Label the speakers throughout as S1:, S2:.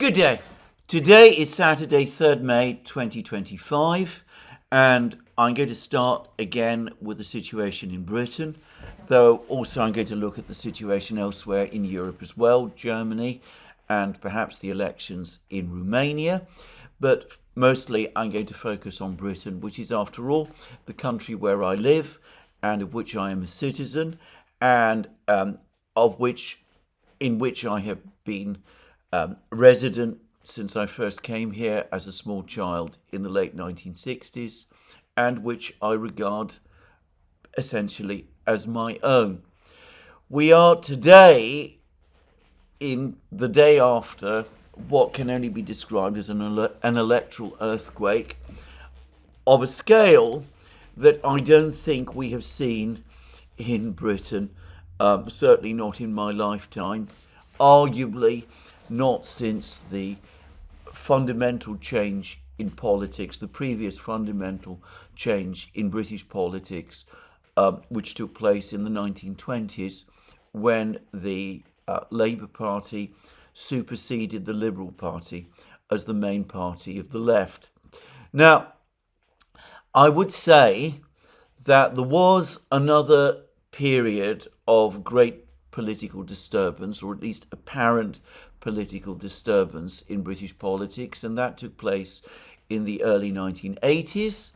S1: Good day. Today is Saturday, 3rd May 2025, and I'm going to start again with the situation in Britain, though also I'm going to look at the situation elsewhere in Europe as well, Germany, and perhaps the elections in Romania. But mostly I'm going to focus on Britain, which is, after all, the country where I live and of which I am a citizen, and in which I have been resident since I first came here as a small child in the late 1960s, and which I regard essentially as my own. We are today in the day after what can only be described as an electoral earthquake of a scale that I don't think we have seen in Britain, certainly not in my lifetime, arguably not since the fundamental change in politics, the previous fundamental change in British politics, which took place in the 1920s when the Labour Party superseded the Liberal Party as the main party of the left. Now, I would say that there was another period of great political disturbance, or at least apparent political disturbance in British politics, and that took place in the early 1980s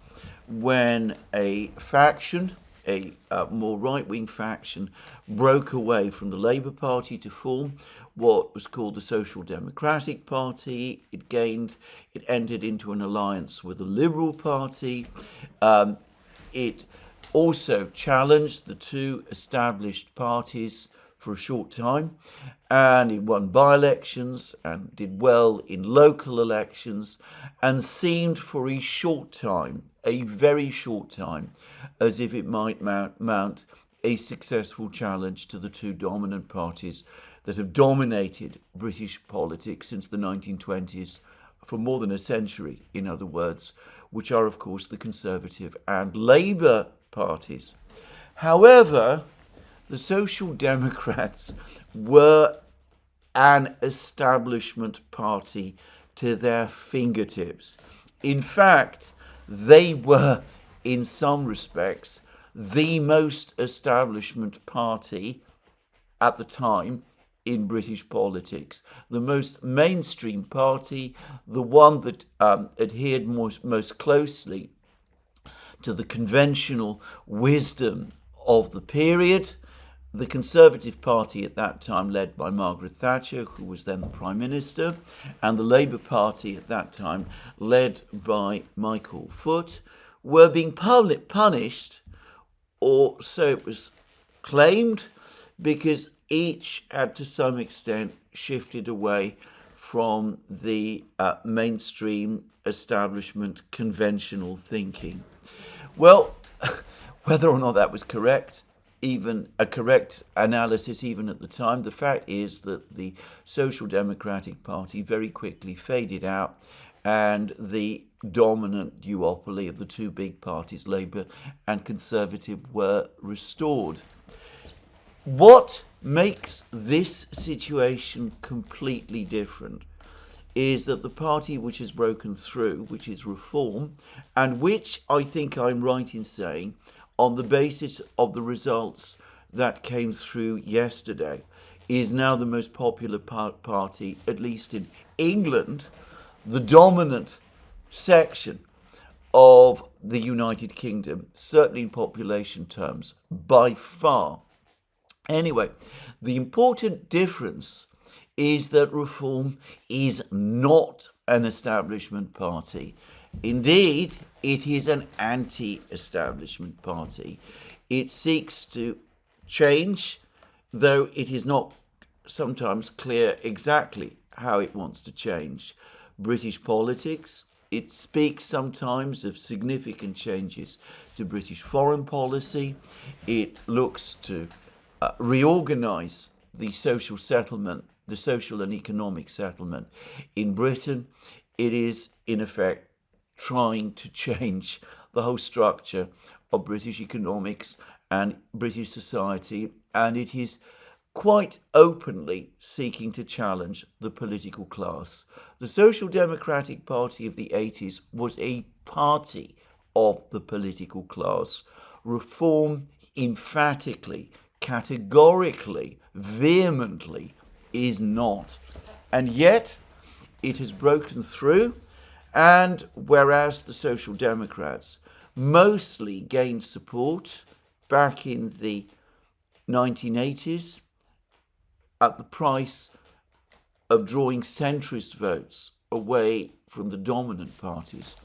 S1: when a faction, a more right-wing faction, broke away from the Labour Party to form what was called the Social Democratic Party. It entered into an alliance with the Liberal Party. It also challenged the two established parties for a short time, and it won by-elections and did well in local elections, and seemed for a short time, a very short time, as if it might mount a successful challenge to the two dominant parties that have dominated British politics since the 1920s, for more than a century, in other words, which are, of course, the Conservative and Labour parties. However, the Social Democrats were an establishment party to their fingertips. In fact, they were, in some respects, the most establishment party at the time in British politics, the most mainstream party, the one that adhered most closely to the conventional wisdom of the period. The Conservative Party at that time, led by Margaret Thatcher, who was then the Prime Minister, and the Labour Party at that time, led by Michael Foot, were being punished, or so it was claimed, because each had to some extent shifted away from the mainstream establishment conventional thinking. Well, whether or not that was correct, even a correct analysis even at the time, the fact is that the Social Democratic Party very quickly faded out, and the dominant duopoly of the two big parties, Labour and Conservative, were restored. What makes this situation completely different is that the party which has broken through, which is Reform, and which I think I'm right in saying, on the basis of the results that came through yesterday, is now the most popular party, at least in England, the dominant section of the United Kingdom, certainly in population terms, by far. Anyway, the important difference is that Reform is not an establishment party. Indeed, it is an anti-establishment party. It seeks to change, though it is not sometimes clear exactly how it wants to change British politics. It speaks sometimes of significant changes to British foreign policy. It looks to reorganise the social settlement, the social and economic settlement in Britain. It is, in effect, trying to change the whole structure of British economics and British society, and it is quite openly seeking to challenge the political class. The Social Democratic Party of the 80s was a party of the political class. Reform emphatically, categorically, vehemently is not. And yet it has broken through, and whereas the Social Democrats mostly gained support back in the 1980s at the price of drawing centrist votes away from the dominant parties,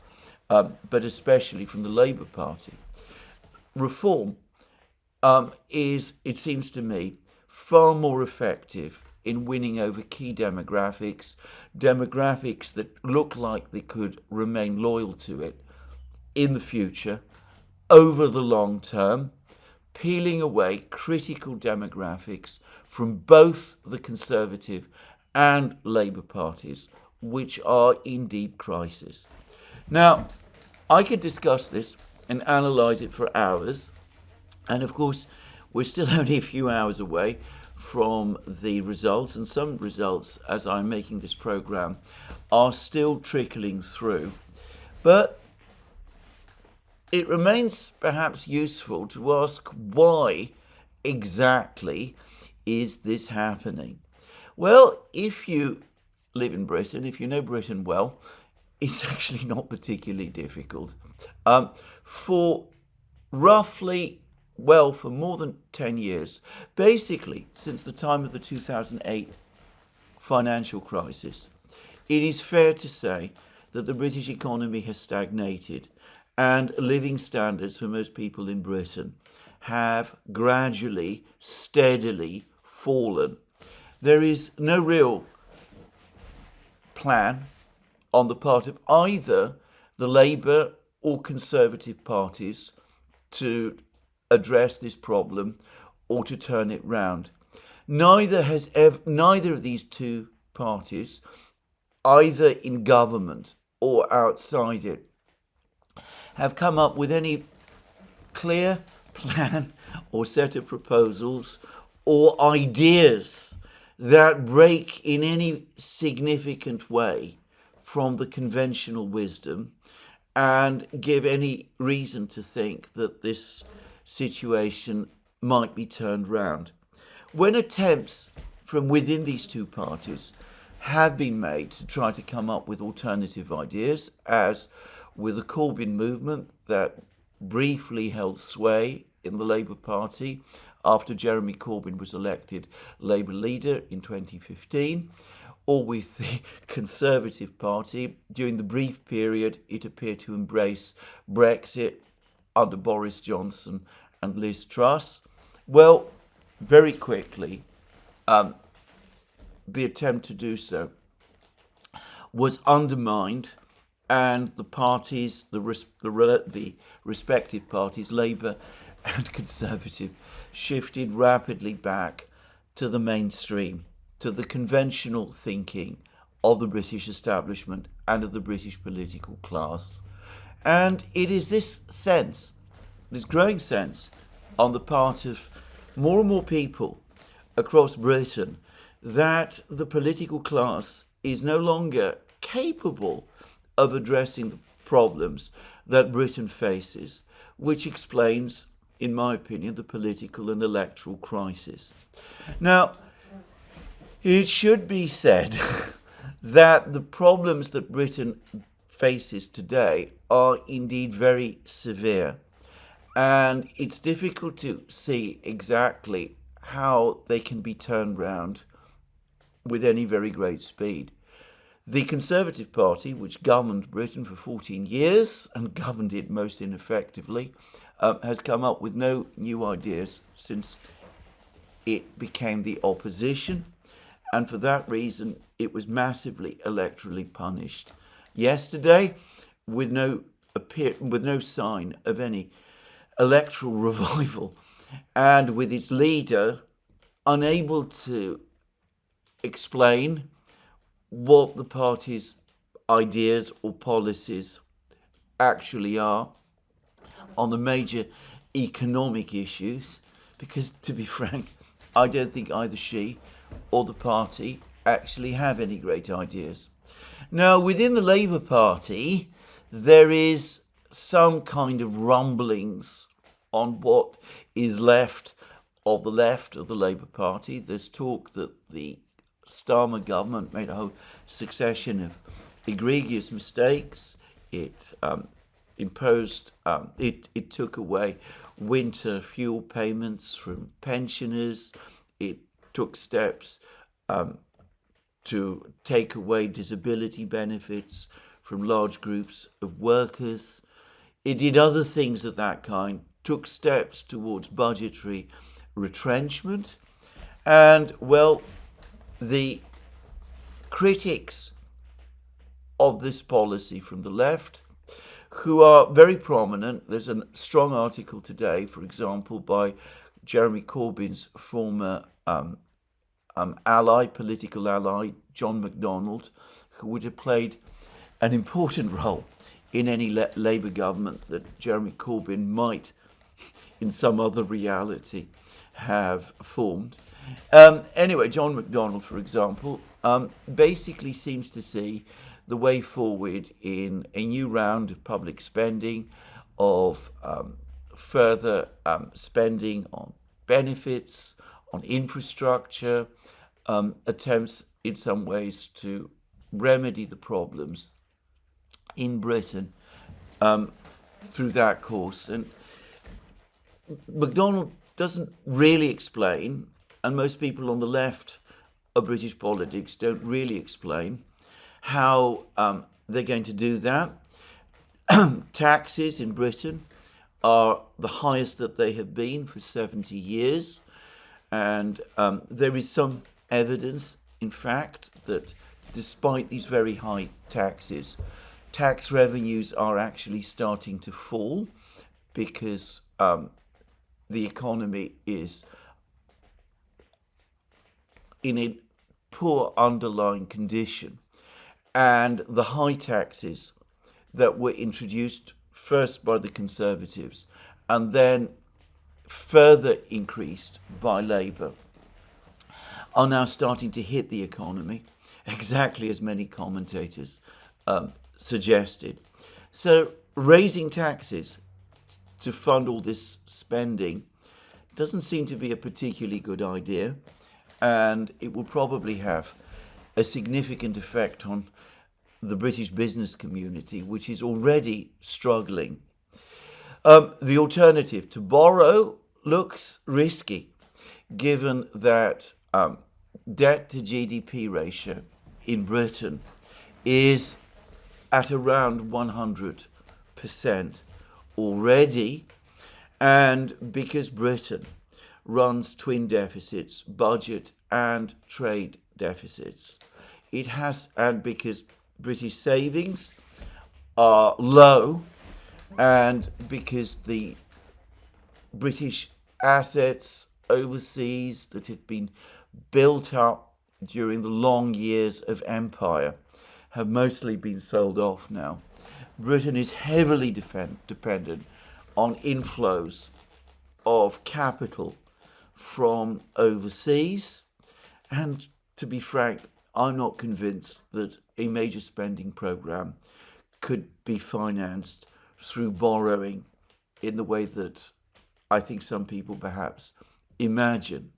S1: but especially from the Labour Party, reform is, it seems to me, far more effective in winning over key demographics that look like they could remain loyal to it in the future, over the long term, peeling away critical demographics from both the Conservative and Labour parties, which are in deep crisis. Now, I could discuss this and analyse it for hours, and of course, we're still only a few hours away from the results, and some results, as I'm making this programme, are still trickling through. But it remains perhaps useful to ask, why exactly is this happening? Well, if you live in Britain, if you know Britain well, it's actually not particularly difficult. For more than 10 years, basically since the time of the 2008 financial crisis, it is fair to say that the British economy has stagnated, and living standards for most people in Britain have gradually, steadily fallen. There is no real plan on the part of either the Labour or Conservative parties to address this problem or to turn it round. Neither of these two parties, either in government or outside it, have come up with any clear plan or set of proposals or ideas that break in any significant way from the conventional wisdom and give any reason to think that this situation might be turned round. When attempts from within these two parties have been made to try to come up with alternative ideas, as with the Corbyn movement that briefly held sway in the Labour Party after Jeremy Corbyn was elected Labour leader in 2015, or with the Conservative Party during the brief period it appeared to embrace Brexit under Boris Johnson and Liz Truss. Well, very quickly, the attempt to do so was undermined, and the parties, the respective parties, Labour and Conservative, shifted rapidly back to the mainstream, to the conventional thinking of the British establishment and of the British political class. And it is this sense, this growing sense on the part of more and more people across Britain, that the political class is no longer capable of addressing the problems that Britain faces, which explains, in my opinion, the political and electoral crisis. Now, it should be said that the problems that Britain faces today are indeed very severe, and it's difficult to see exactly how they can be turned round with any very great speed. The Conservative Party, which governed Britain for 14 years and governed it most ineffectively, has come up with no new ideas since it became the opposition, and for that reason it was massively electorally punished yesterday, with no sign of any electoral revival, and with its leader unable to explain what the party's ideas or policies actually are on the major economic issues, because, to be frank, I don't think either she or the party actually have any great ideas. Now, within the Labour Party, there is some kind of rumblings on what is left of the Labour Party. There's talk that the Starmer government made a whole succession of egregious mistakes. It it took away winter fuel payments from pensioners. It took steps to take away disability benefits from large groups of workers. It did other things of that kind, took steps towards budgetary retrenchment. And, well, the critics of this policy from the left, who are very prominent, there's a strong article today, for example, by Jeremy Corbyn's former political ally, John McDonnell, who would have played an important role in any Labour government that Jeremy Corbyn might, in some other reality, have formed. Anyway, John McDonnell, for example, basically seems to see the way forward in a new round of public spending, of further spending on benefits, on infrastructure, attempts in some ways to remedy the problems in Britain through that course. And McDonnell doesn't really explain, and most people on the left of British politics don't really explain, how they're going to do that. Taxes in Britain are the highest that they have been for 70 years. And there is some evidence, in fact, that despite these very high taxes, tax revenues are actually starting to fall because the economy is in a poor underlying condition. And the high taxes that were introduced first by the Conservatives and then further increased by Labour are now starting to hit the economy, exactly as many commentators suggested. So raising taxes to fund all this spending doesn't seem to be a particularly good idea, and it will probably have a significant effect on the British business community, which is already struggling. The alternative, to borrow, looks risky, given that debt to GDP ratio in Britain is at around 100% already, and because Britain runs twin deficits, budget and trade deficits, it has, and because British savings are low, and because the British assets overseas that had been built up during the long years of empire have mostly been sold off now, Britain is heavily dependent on inflows of capital from overseas. And to be frank, I'm not convinced that a major spending program could be financed through borrowing in the way that I think some people perhaps imagine.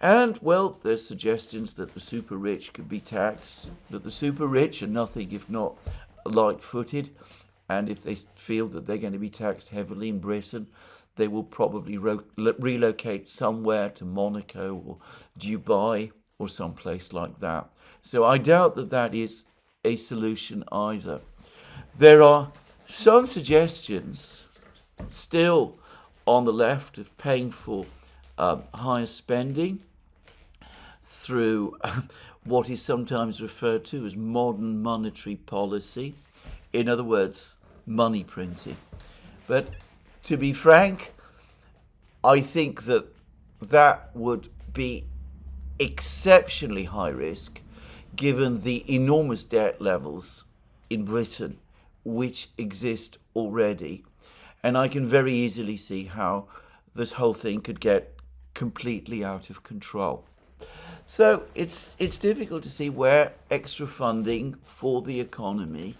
S1: And, well, there's suggestions that the super rich could be taxed, that the super rich are nothing if not light-footed, and if they feel that they're going to be taxed heavily in Britain, they will probably relocate somewhere to Monaco or Dubai or someplace like that. So I doubt that that is a solution either. There are some suggestions still on the left of paying for higher spending through what is sometimes referred to as modern monetary policy. In other words, money printing. But to be frank, I think that that would be exceptionally high risk given the enormous debt levels in Britain which exist already. And I can very easily see how this whole thing could get completely out of control. So it's difficult to see where extra funding for the economy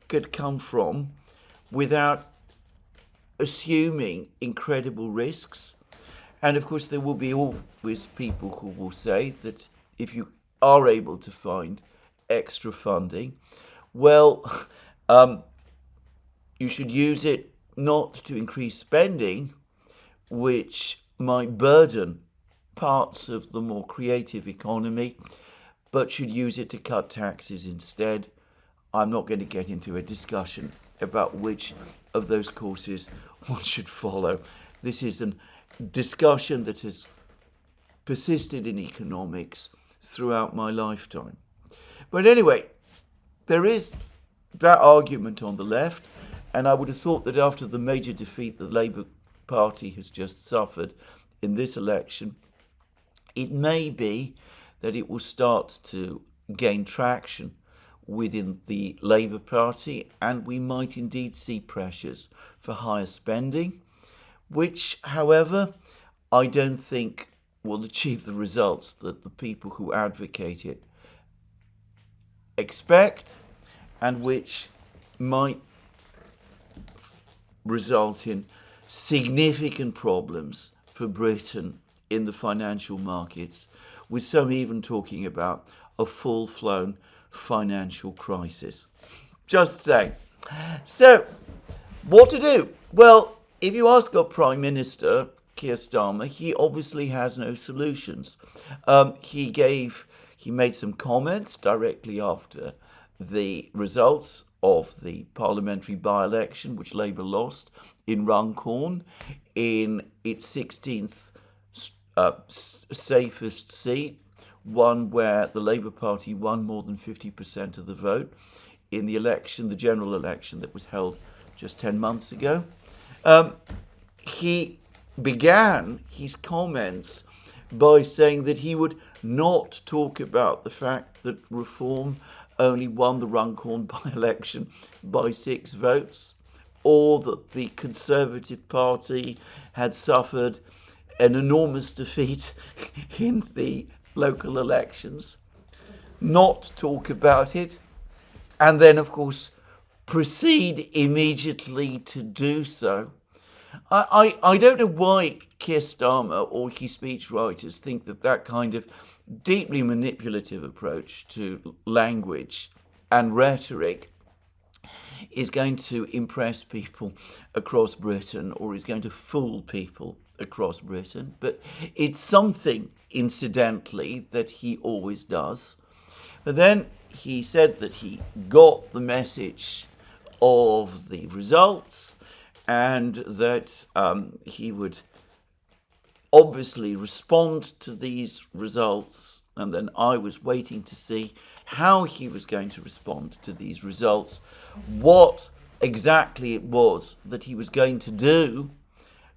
S1: could come from without assuming incredible risks. And of course, there will be always people who will say that if you are able to find extra funding, well, you should use it not to increase spending, which might burden parts of the more creative economy, but should use it to cut taxes instead. I'm not going to get into a discussion about which of those courses one should follow. This is a discussion that has persisted in economics throughout my lifetime. But anyway, there is that argument on the left, and I would have thought that after the major defeat the Labour Party has just suffered in this election, it may be that it will start to gain traction within the Labour Party, and we might indeed see pressures for higher spending, which, however, I don't think will achieve the results that the people who advocate it expect, and which might result in significant problems for Britain in the financial markets, with some even talking about a full-blown financial crisis. Just saying. So, what to do? Well, if you ask our Prime Minister, Keir Starmer, he obviously has no solutions. He made some comments directly after the results of the parliamentary by-election, which Labour lost in Runcorn, in its 16th safest seat, one where the Labour Party won more than 50% of the vote in the election, the general election that was held just 10 months ago. He began his comments by saying that he would not talk about the fact that Reform only won the Runcorn by-election by 6 votes, or that the Conservative Party had suffered an enormous defeat in the local elections, not talk about it, and then, of course, proceed immediately to do so. I don't know why Keir Starmer or his speechwriters think that kind of deeply manipulative approach to language and rhetoric is going to impress people across Britain, or is going to fool people across Britain. But it's something, incidentally, that he always does. But then he said that he got the message of the results, and that he would obviously respond to these results. And then I was waiting to see how he was going to respond to these results, what exactly it was that he was going to do,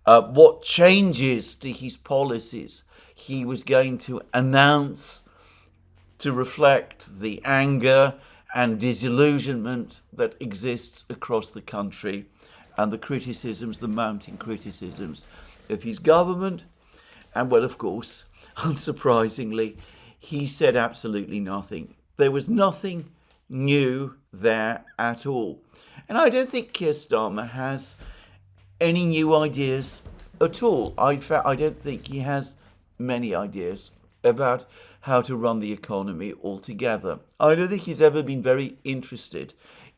S1: what changes to his policies he was going to announce to reflect the anger and disillusionment that exists across the country, and the criticisms, the mounting criticisms of his government. And well, of course, unsurprisingly, he said absolutely nothing. There was nothing new there at all. And I don't think Keir Starmer has any new ideas at all. In fact, I don't think he has many ideas about how to run the economy altogether. I don't think he's ever been very interested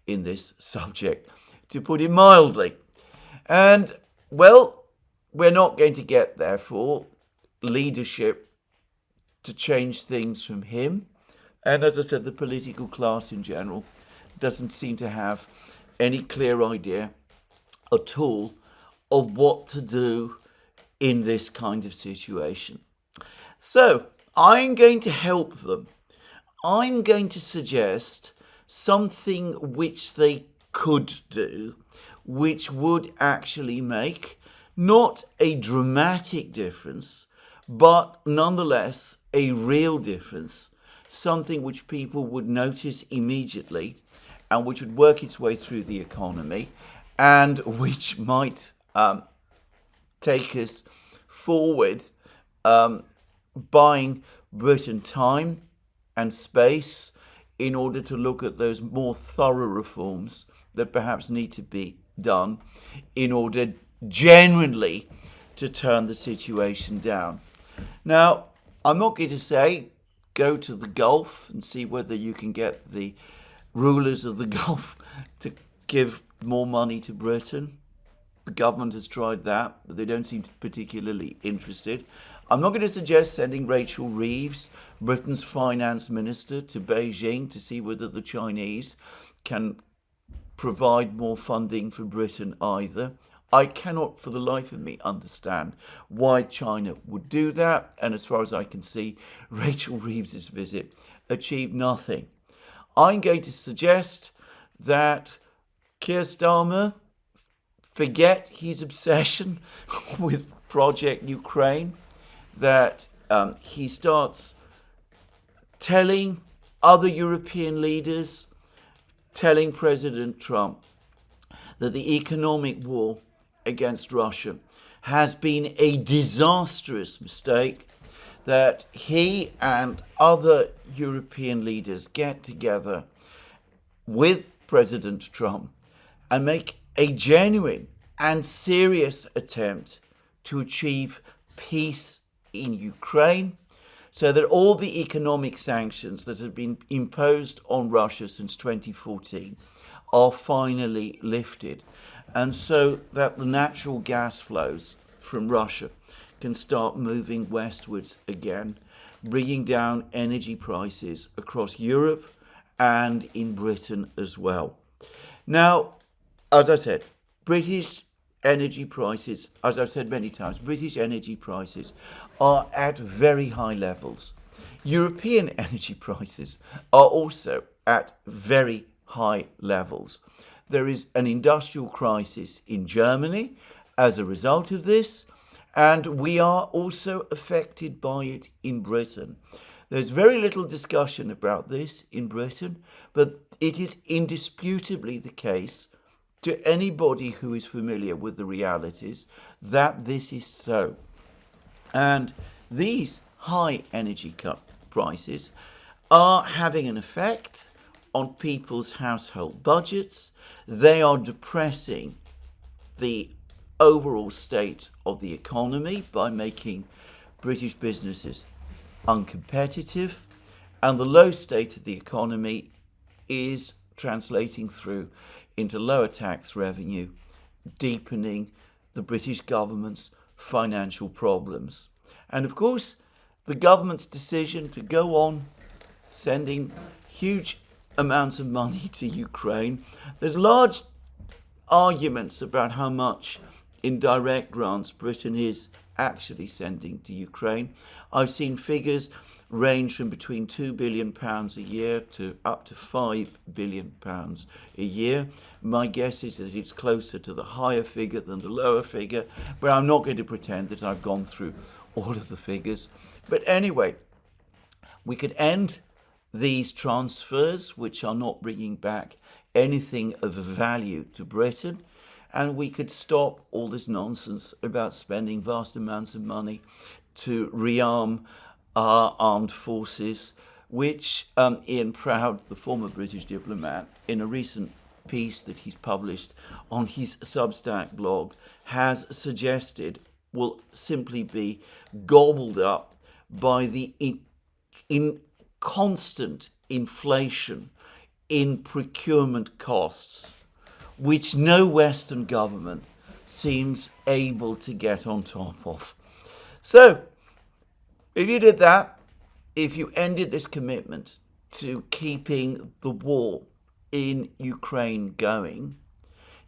S1: in this subject, to put it mildly. And, well, we're not going to get, therefore, leadership to change things from him. And as I said, the political class in general doesn't seem to have any clear idea at all of what to do in this kind of situation. So I'm going to help them. I'm going to suggest something which they could do, which would actually make not a dramatic difference, but nonetheless a real difference, something which people would notice immediately and which would work its way through the economy, and which might take us forward buying Britain time and space in order to look at those more thorough reforms that perhaps need to be done in order genuinely to turn the situation down. Now, I'm not going to say go to the Gulf and see whether you can get the rulers of the Gulf to give more money to Britain. The government has tried that, but they don't seem particularly interested. I'm not going to suggest sending Rachel Reeves, Britain's finance minister, to Beijing to see whether the Chinese can provide more funding for Britain either. I cannot for the life of me understand why China would do that, and as far as I can see, Rachel Reeves' visit achieved nothing. I'm going to suggest that Keir Starmer forget his obsession with Project Ukraine, that he starts telling other European leaders, telling President Trump that the economic war against Russia has been a disastrous mistake, that he and other European leaders get together with President Trump and make a genuine and serious attempt to achieve peace in Ukraine, so that all the economic sanctions that have been imposed on Russia since 2014 are finally lifted, and so that the natural gas flows from Russia can start moving westwards again, bringing down energy prices across Europe and in Britain as well. Now, as I said, British energy prices, as I've said many times, British energy prices are at very high levels. European energy prices are also at very high levels. There is an industrial crisis in Germany as a result of this, and we are also affected by it in Britain. There's very little discussion about this in Britain, but it is indisputably the case to anybody who is familiar with the realities that this is so. And these high energy prices are having an effect on people's household budgets. They are depressing the overall state of the economy by making British businesses uncompetitive, and the low state of the economy is translating through into lower tax revenue, deepening the British government's financial problems. And of course, the government's decision to go on sending huge amounts of money to Ukraine, there's large arguments about how much in direct grants Britain is actually sending to Ukraine. I've seen figures range from between £2 billion a year to up to £5 billion a year. My guess is that it's closer to the higher figure than the lower figure, but I'm not going to pretend that I've gone through all of the figures. But anyway, we could end these transfers, which are not bringing back anything of value to Britain, and we could stop all this nonsense about spending vast amounts of money to rearm our armed forces, which Ian Proud, the former British diplomat, in a recent piece that he's published on his Substack blog, has suggested will simply be gobbled up by the constant inflation in procurement costs, which no Western government seems able to get on top of. So, if you did that, if you ended this commitment to keeping the war in Ukraine going,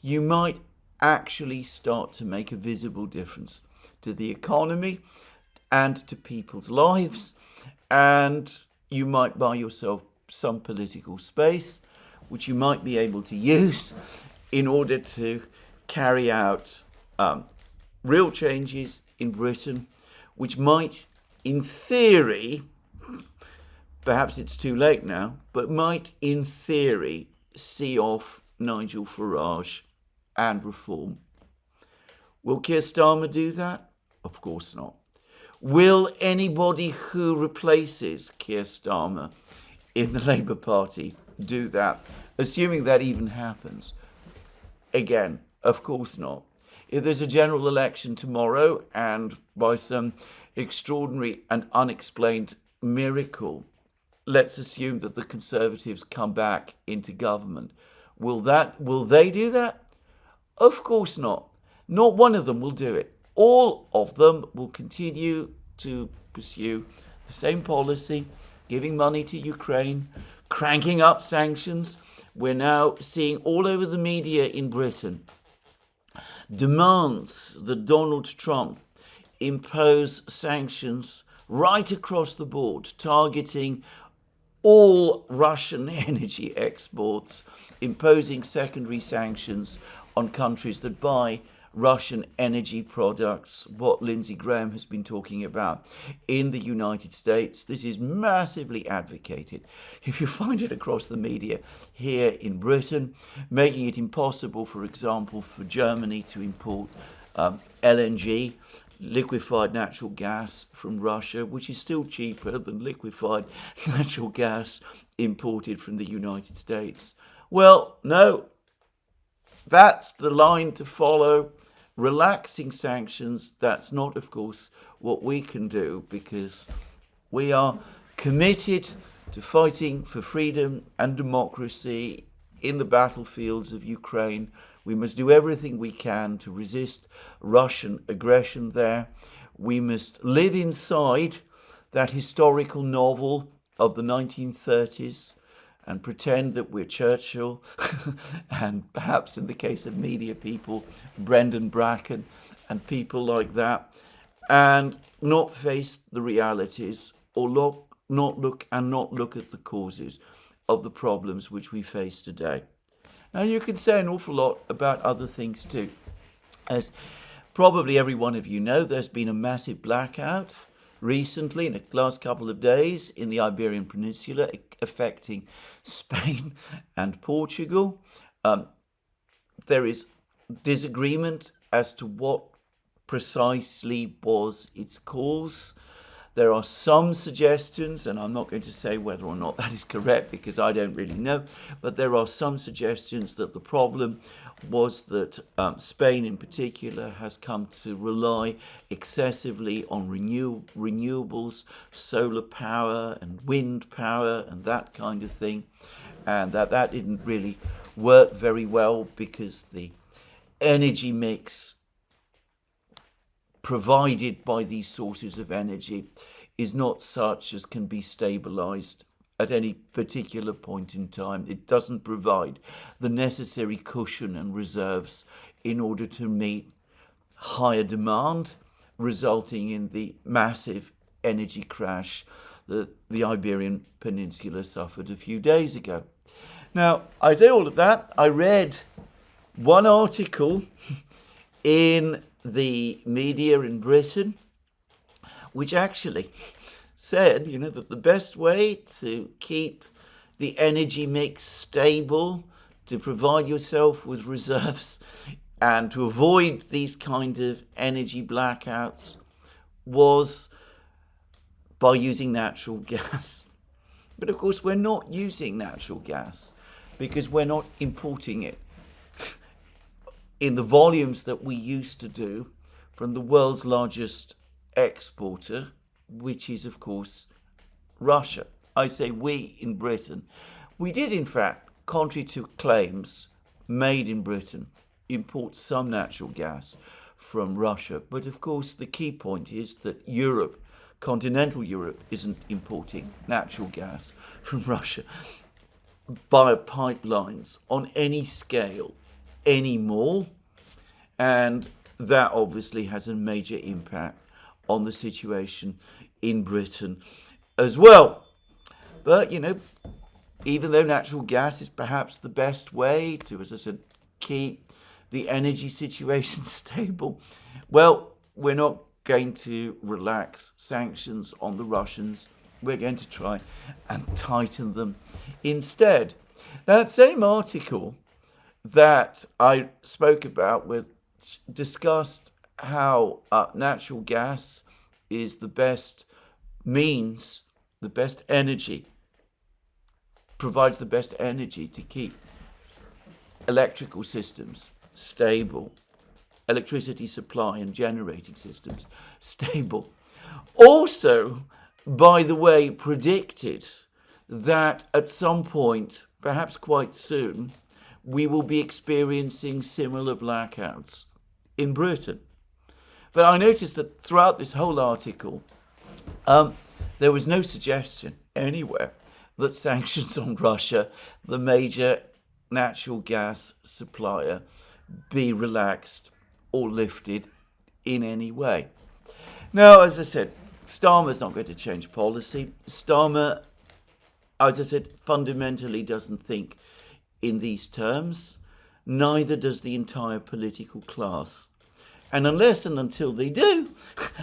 S1: you might actually start to make a visible difference to the economy and to people's lives, and you might buy yourself some political space, which you might be able to use in order to carry out real changes in Britain, which might, in theory, perhaps it's too late now, but might, in theory, see off Nigel Farage and reform. Will Keir Starmer do that? Of course not. Will anybody who replaces Keir Starmer in the Labour Party do that, assuming that even happens? Again, of course not. If there's a general election tomorrow and by some extraordinary and unexplained miracle, let's assume that the Conservatives come back into government, will they do that? Of course not. Not one of them will do it. All of them will continue to pursue the same policy, giving money to Ukraine, cranking up sanctions. We're now seeing all over the media in Britain demands that Donald Trump impose sanctions right across the board, targeting all Russian energy exports, imposing secondary sanctions on countries that buy Russian energy products, what Lindsey Graham has been talking about in the United States. This is massively advocated. If you find it across the media here in Britain, making it impossible, for example, for Germany to import LNG, liquefied natural gas from Russia, which is still cheaper than liquefied natural gas imported from the United States. Well, no, that's the line to follow. Relaxing sanctions, that's not, of course, what we can do, because we are committed to fighting for freedom and democracy in the battlefields of Ukraine. We must do everything we can to resist Russian aggression there. We must live inside that historical novel of the 1930s and pretend that we're Churchill and perhaps, in the case of media people, Brendan Bracken and people like that, and not face the realities or not look at the causes of the problems which we face today. Now, you can say an awful lot about other things too. As probably every one of you know, there's been a massive blackout recently, in the last couple of days, in the Iberian Peninsula, affecting Spain and Portugal. There is disagreement as to what precisely was its cause. There are some suggestions, and I'm not going to say whether or not that is correct because I don't really know, but there are some suggestions that the problem was that Spain in particular has come to rely excessively on renewables, solar power and wind power and that kind of thing, and that didn't really work very well because the energy mix provided by these sources of energy is not such as can be stabilized at any particular point in time. It doesn't provide the necessary cushion and reserves in order to meet higher demand, resulting in the massive energy crash that the Iberian Peninsula suffered a few days ago. Now, I say all of that. I read one article in the media in Britain, which actually said, that the best way to keep the energy mix stable, to provide yourself with reserves, and to avoid these kind of energy blackouts was by using natural gas. But of course, we're not using natural gas because we're not importing it in the volumes that we used to do from the world's largest exporter, which is, of course, Russia. I say we in Britain. We did, in fact, contrary to claims made in Britain, import some natural gas from Russia. But, of course, the key point is that Europe, continental Europe, isn't importing natural gas from Russia via pipelines on any scale anymore, and that obviously has a major impact on the situation in Britain as well. But, even though natural gas is perhaps the best way to, as I said, keep the energy situation stable, well, we're not going to relax sanctions on the Russians. We're going to try and tighten them instead. That same article that I spoke about discussed how natural gas is the best means, the best energy, provides the best energy to keep electrical systems stable, electricity supply and generating systems stable. Also, by the way, predicted that at some point, perhaps quite soon, we will be experiencing similar blackouts in Britain. But I noticed that throughout this whole article, there was no suggestion anywhere that sanctions on Russia, the major natural gas supplier, be relaxed or lifted in any way. Now, as I said, Starmer's not going to change policy. Starmer, as I said, fundamentally doesn't think in these terms. Neither does the entire political class. And unless and until they do,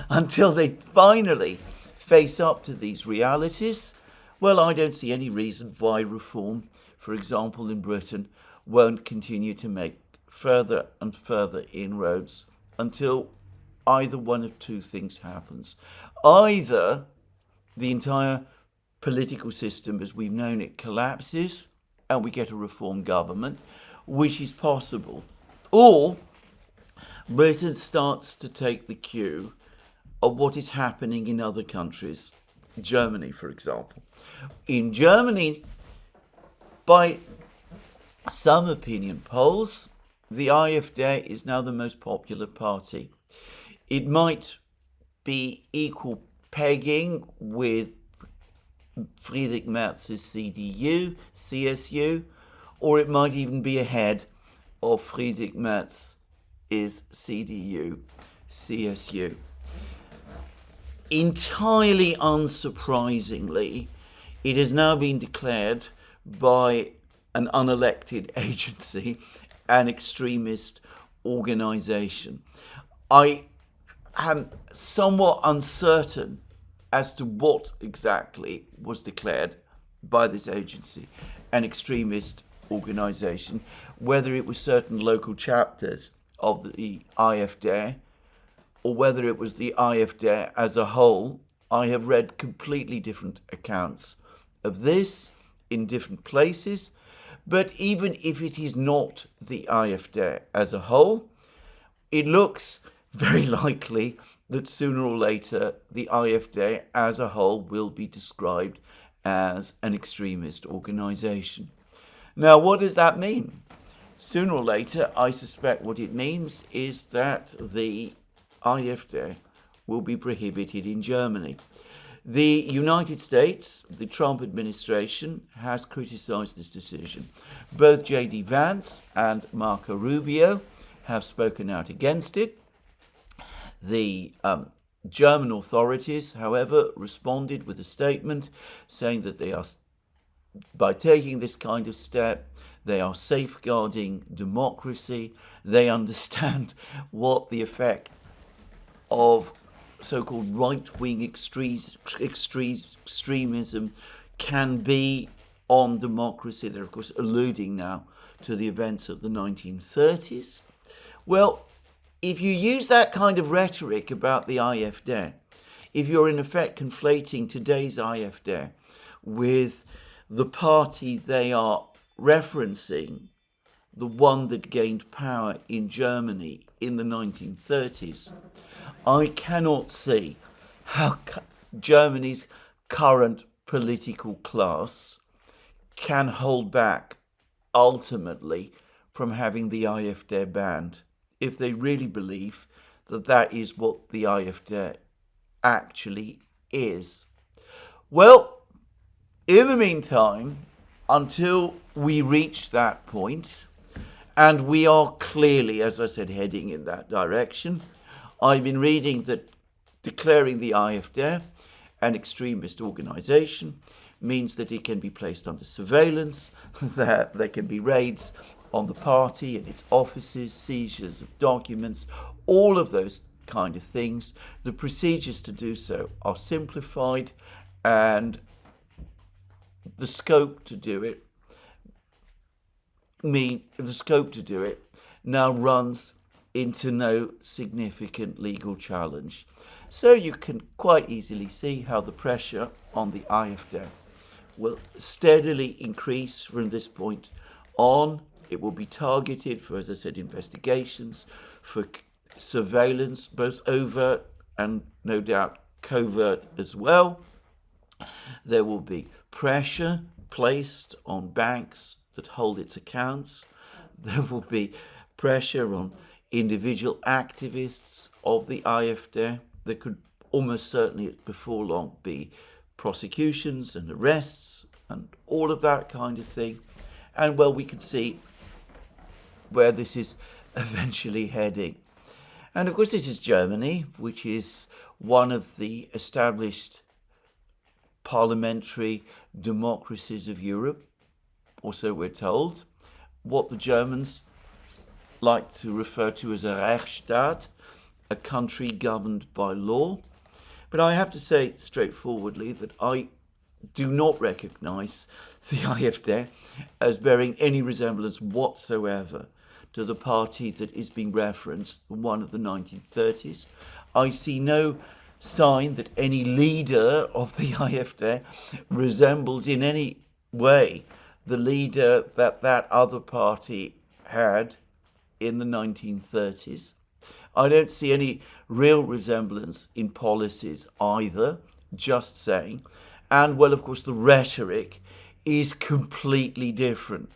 S1: until they finally face up to these realities, well, I don't see any reason why reform, for example, in Britain, won't continue to make further and further inroads until either one of two things happens. Either the entire political system as we've known it collapses and we get a reform government, which is possible, or Britain starts to take the cue of what is happening in other countries. Germany, for example. In Germany, by some opinion polls, the AfD is now the most popular party. It might be equal pegging with Friedrich Merz's CSU, or it might even be ahead of Friedrich Merz's CSU. Entirely unsurprisingly, it has now been declared by an unelected agency an extremist organisation. I am somewhat uncertain as to what exactly was declared by this agency an extremist organisation, whether it was certain local chapters of the AfD or whether it was the AfD as a whole. I have read completely different accounts of this in different places, but even if it is not the AfD as a whole, it looks very likely that sooner or later the AfD as a whole will be described as an extremist organisation. Now, what does that mean? Sooner or later, I suspect what it means is that the AfD will be prohibited in Germany. The United States, the Trump administration, has criticized this decision. Both J.D. Vance and Marco Rubio have spoken out against it. The German authorities, however, responded with a statement saying that they are, by taking this kind of step, they are safeguarding democracy. They understand what the effect of so-called right-wing extremism can be on democracy. They're, of course, alluding now to the events of the 1930s. Well, if you use that kind of rhetoric about the AfD, if you're in effect conflating today's AfD with the party they are referencing, the one that gained power in Germany in the 1930s, I cannot see how Germany's current political class can hold back ultimately from having the AfD banned if they really believe that that is what the AfD actually is. Well, in the meantime, until we reach that point, and we are clearly, as I said, heading in that direction, I've been reading that declaring the AfD an extremist organisation means that it can be placed under surveillance, that there can be raids on the party and its offices, seizures of documents, all of those kind of things. The procedures to do so are simplified, and the scope to do it now runs into no significant legal challenge. So you can quite easily see how the pressure on the AfD will steadily increase from this point on. It will be targeted for, as I said, investigations, for surveillance, both overt and no doubt covert as well. There will be pressure placed on banks that hold its accounts. There will be pressure on individual activists of the AfD. There could almost certainly before long be prosecutions and arrests and all of that kind of thing. And well, we can see where this is eventually heading. And of course, this is Germany, which is one of the established parliamentary democracies of Europe. Also, we're told what the Germans like to refer to as a Rechtsstaat, a country governed by law. But I have to say straightforwardly that I do not recognise the AfD as bearing any resemblance whatsoever to the party that is being referenced, one of the 1930s. I see no sign that any leader of the AfD resembles in any way the leader that other party had in the 1930s. I don't see any real resemblance in policies either, just saying. And, well, of course, the rhetoric is completely different.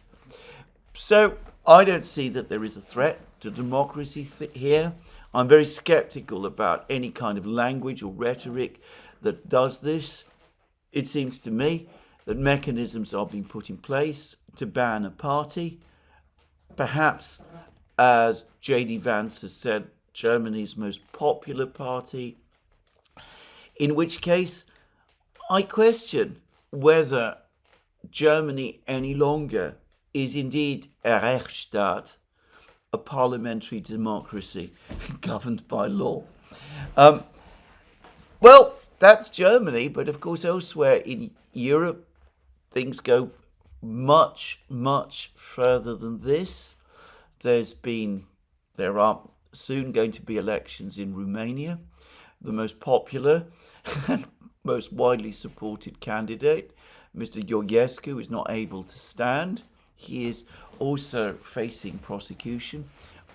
S1: So I don't see that there is a threat to democracy here. I'm very skeptical about any kind of language or rhetoric that does this. It seems to me that mechanisms are being put in place to ban a party, perhaps, as J.D. Vance has said, Germany's most popular party, in which case I question whether Germany any longer is indeed a Rechtsstaat, a parliamentary democracy governed by law. Well, that's Germany, but of course elsewhere in Europe things go much, much further than this. There are soon going to be elections in Romania. The most popular and most widely supported candidate, Mr. Georgescu, is not able to stand. He is also facing prosecution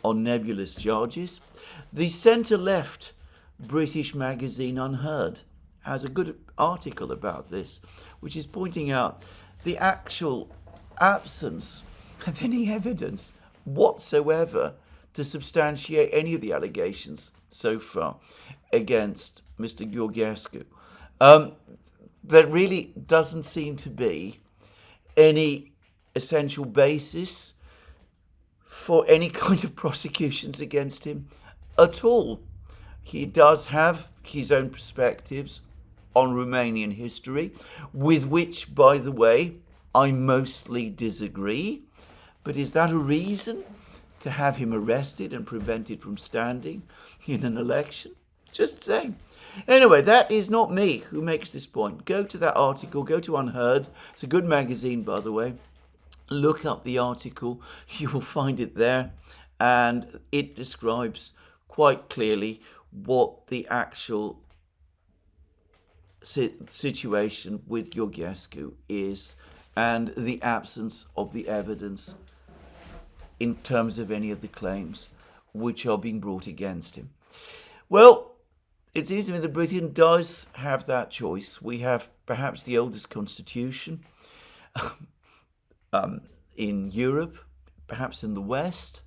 S1: on nebulous charges. The centre-left British magazine Unheard has a good article about this, which is pointing out the actual absence of any evidence whatsoever to substantiate any of the allegations so far against Mr. Georgescu. There really doesn't seem to be any essential basis for any kind of prosecutions against him at all. He does have his own perspectives on Romanian history, with which, by the way, I mostly disagree. But is that a reason to have him arrested and prevented from standing in an election? Just saying. Anyway, that is not me who makes this point. Go to that article, go to Unheard. It's a good magazine, by the way. Look up the article, you will find it there, and it describes quite clearly what the actual situation with Georgescu is and the absence of the evidence in terms of any of the claims which are being brought against him. Well, it seems to me that Britain does have that choice. We have perhaps the oldest constitution in Europe, perhaps in the West.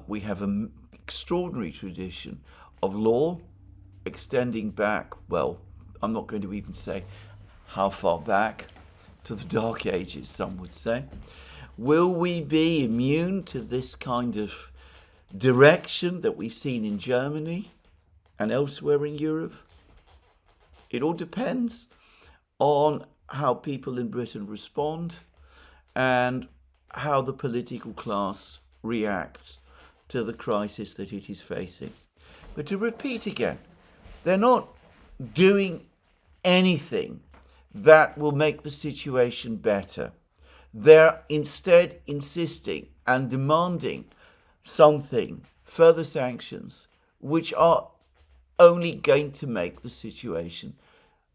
S1: We have an extraordinary tradition of law extending back, well, I'm not going to even say how far back, to the Dark Ages, some would say. Will we be immune to this kind of direction that we've seen in Germany and elsewhere in Europe? It all depends on how people in Britain respond and how the political class reacts to the crisis that it is facing. But to repeat again, they're not doing anything that will make the situation better. They're instead insisting and demanding something further sanctions, which are only going to make the situation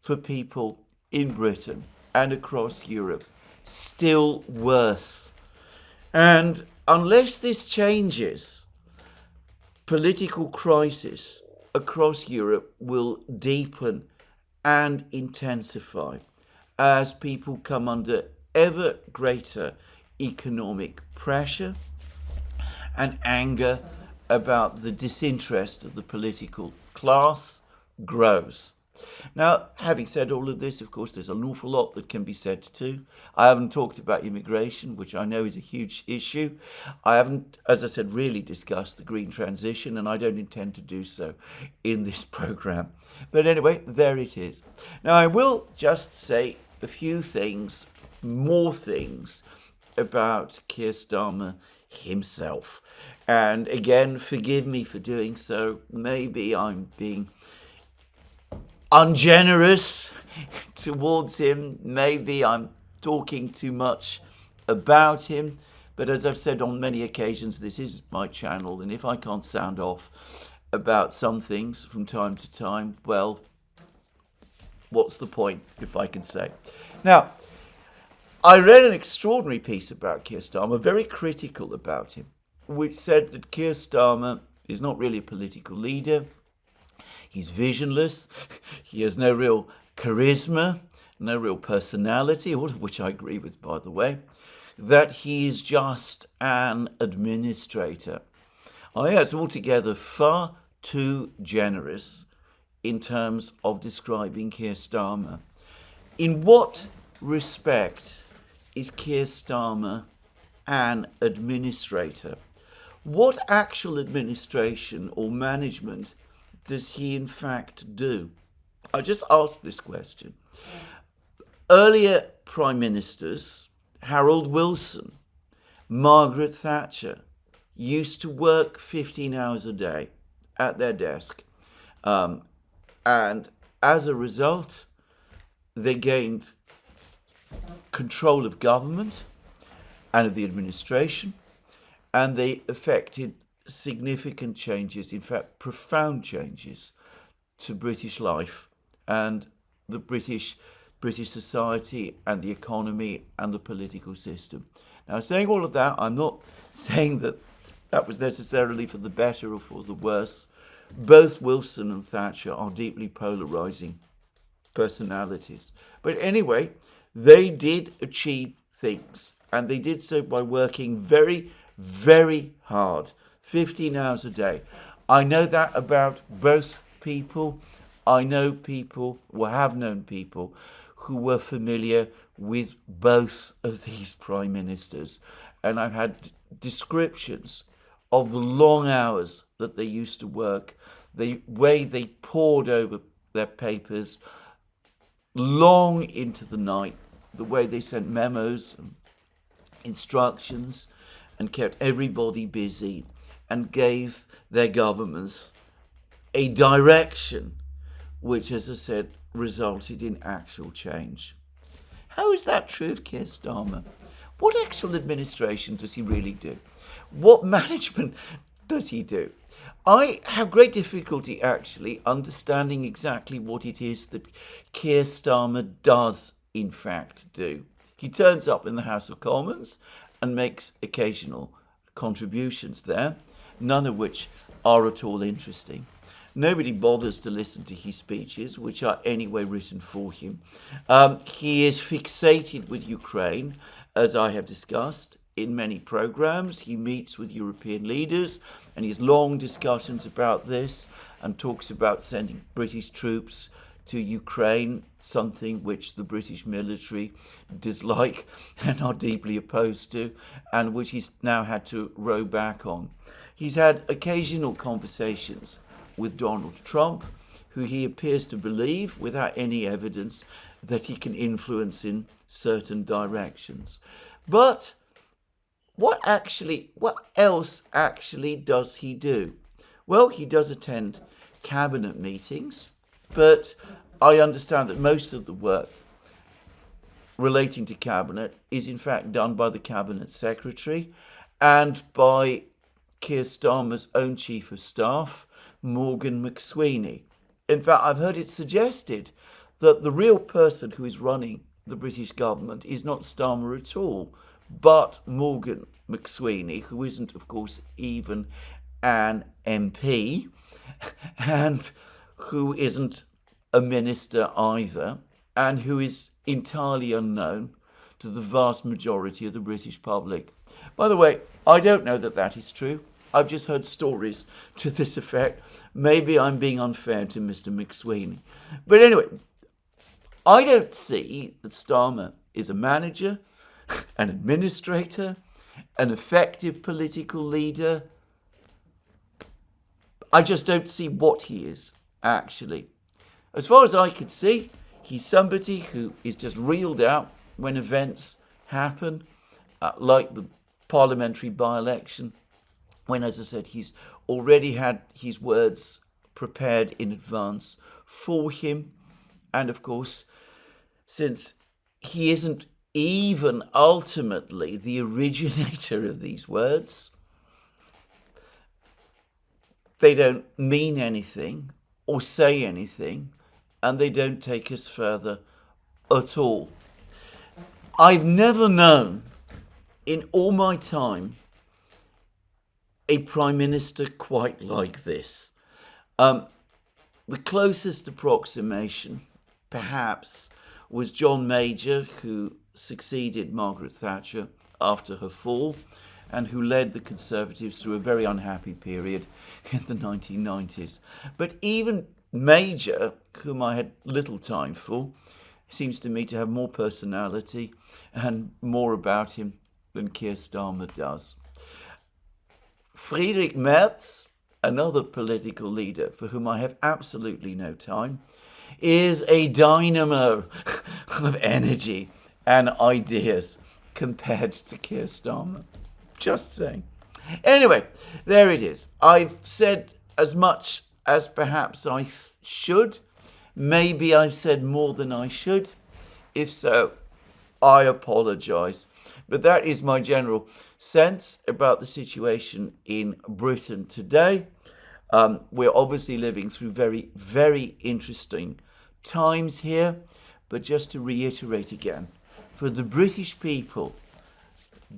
S1: for people in Britain and across Europe still worse. And unless this changes, political crisis across Europe will deepen and intensify as people come under ever greater economic pressure and anger about the disinterest of the political class grows. Now, having said all of this, of course, there's an awful lot that can be said too. I haven't talked about immigration, which I know is a huge issue. I haven't, as I said, really discussed the green transition, and I don't intend to do so in this program. But anyway, there it is. Now, I will just say a few things, more things, about Keir Starmer himself. And again, forgive me for doing so. Maybe I'm being ungenerous towards him. Maybe I'm talking too much about him. But as I've said on many occasions, this is my channel. And if I can't sound off about some things from time to time, well, what's the point, if I can say? Now, I read an extraordinary piece about Keir Starmer, very critical about him, which said that Keir Starmer is not really a political leader. He's visionless. He has no real charisma, no real personality, all of which I agree with, by the way. That he is just an administrator. I think that's altogether far too generous in terms of describing Keir Starmer. In what respect is Keir Starmer an administrator? What actual administration or management does he in fact do? I just asked this question. Earlier prime ministers, Harold Wilson, Margaret Thatcher, used to work 15 hours a day at their desk. And as a result, they gained control of government and of the administration, and they effected significant changes, in fact, profound changes to British life and the British society and the economy and the political system. Now, saying all of that, I'm not saying that that was necessarily for the better or for the worse. Both Wilson and Thatcher are deeply polarizing personalities. But anyway, they did achieve things, and they did so by working very, very hard, 15 hours a day. I know that about both people. I know people, or have known people, who were familiar with both of these prime ministers. And I've had descriptions of the long hours that they used to work, the way they pored over their papers long into the night, the way they sent memos and instructions and kept everybody busy and gave their governments a direction which, as I said, resulted in actual change. How is that true of Keir Starmer? What actual administration does he really do? What management does he do? I have great difficulty actually understanding exactly what it is that Keir Starmer does in fact do. He turns up in the House of Commons and makes occasional contributions there, none of which are at all interesting. Nobody bothers to listen to his speeches, which are anyway written for him. He is fixated with Ukraine, as I have discussed in many programs. He meets with European leaders and he has long discussions about this and talks about sending British troops to Ukraine, something which the British military dislike and are deeply opposed to, and which he's now had to row back on. He's had occasional conversations with Donald Trump, who he appears to believe, without any evidence, that he can influence in certain directions. But what else actually does he do? Well, he does attend cabinet meetings, but I understand that most of the work relating to cabinet is in fact done by the cabinet secretary and by Keir Starmer's own Chief of Staff, Morgan McSweeney. In fact, I've heard it suggested that the real person who is running the British government is not Starmer at all, but Morgan McSweeney, who isn't, of course, even an MP, and who isn't a minister either, and who is entirely unknown to the vast majority of the British public. By the way, I don't know that that is true. I've just heard stories to this effect. Maybe I'm being unfair to Mr. McSweeney. But anyway, I don't see that Starmer is a manager, an administrator, an effective political leader. I just don't see what he is, actually. As far as I can see, he's somebody who is just reeled out when events happen, like the parliamentary by-election, when, as I said, he's already had his words prepared in advance for him. And of course, since he isn't even ultimately the originator of these words, they don't mean anything or say anything, and they don't take us further at all. I've never known in all my time a Prime Minister quite like this. The closest approximation, perhaps, was John Major, who succeeded Margaret Thatcher after her fall and who led the Conservatives through a very unhappy period in the 1990s. But even Major, whom I had little time for, seems to me to have more personality and more about him than Keir Starmer does. Friedrich Merz, another political leader for whom I have absolutely no time, is a dynamo of energy and ideas compared to Keir Starmer. Just saying. Anyway, there it is. I've said as much as perhaps I should. Maybe I've said more than I should. If so, I apologise. But that is my general sense about the situation in Britain today. We're obviously living through very, very interesting times here. But just to reiterate again, for the British people,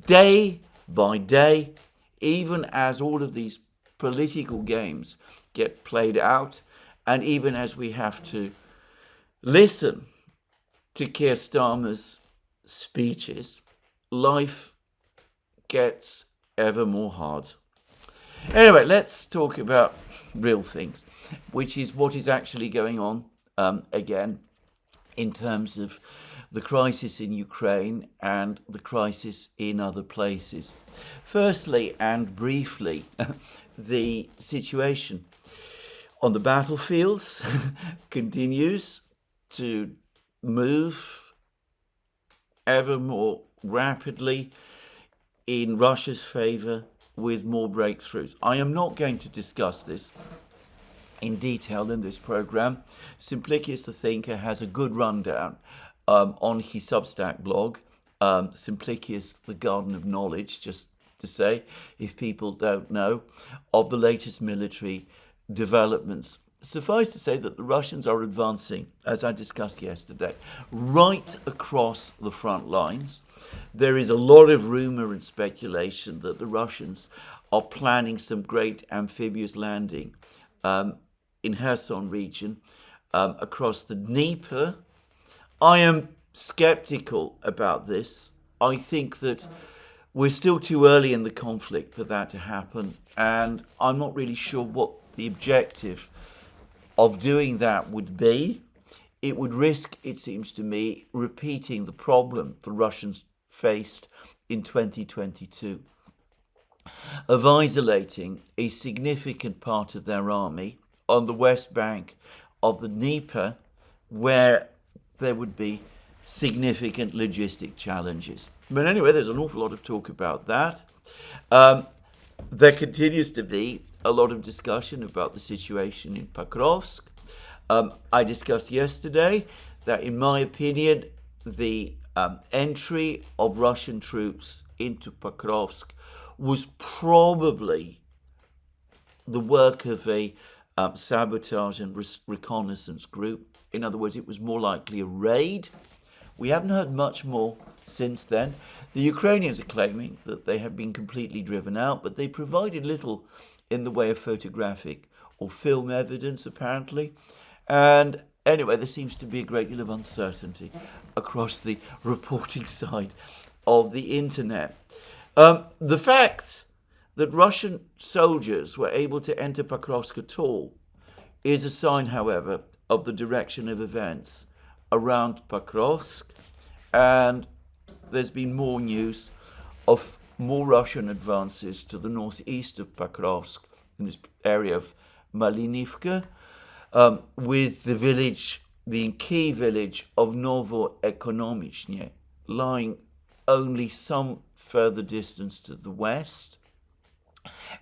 S1: day by day, even as all of these political games get played out, and even as we have to listen to Keir Starmer's speeches, life gets ever more hard. Anyway, let's talk about real things, which is what is actually going on again in terms of the crisis in Ukraine and the crisis in other places. Firstly, and briefly, the situation on the battlefields continues to move ever more rapidly in Russia's favour with more breakthroughs. I am not going to discuss this in detail in this programme. Simplicius the Thinker has a good rundown on his Substack blog, Simplicius the Garden of Knowledge, just to say, if people don't know, of the latest military developments. Suffice to say that the Russians are advancing, as I discussed yesterday, right across the front lines. There is a lot of rumour and speculation that the Russians are planning some great amphibious landing in Kherson region across the Dnieper. I am sceptical about this. I think that we're still too early in the conflict for that to happen, and I'm not really sure what the objective of doing that would be. It would risk, it seems to me, repeating the problem the Russians faced in 2022 of isolating a significant part of their army on the west bank of the Dnieper, where there would be significant logistic challenges. But anyway, there's an awful lot of talk about that. There continues to be a lot of discussion about the situation in Pokrovsk. I discussed yesterday that, in my opinion, the entry of Russian troops into Pokrovsk was probably the work of a sabotage and reconnaissance group. In other words, it was more likely a raid. We haven't heard much more since then. The Ukrainians are claiming that they have been completely driven out, but they provided little in the way of photographic or film evidence, apparently. And anyway, there seems to be a great deal of uncertainty across the reporting side of the internet. The fact that Russian soldiers were able to enter Pokrovsk at all is a sign, however, of the direction of events around Pokrovsk, and there's been more news of more Russian advances to the northeast of Pokrovsk, in this area of Malinivka, with the key village of Novoekonomichne lying only some further distance to the west,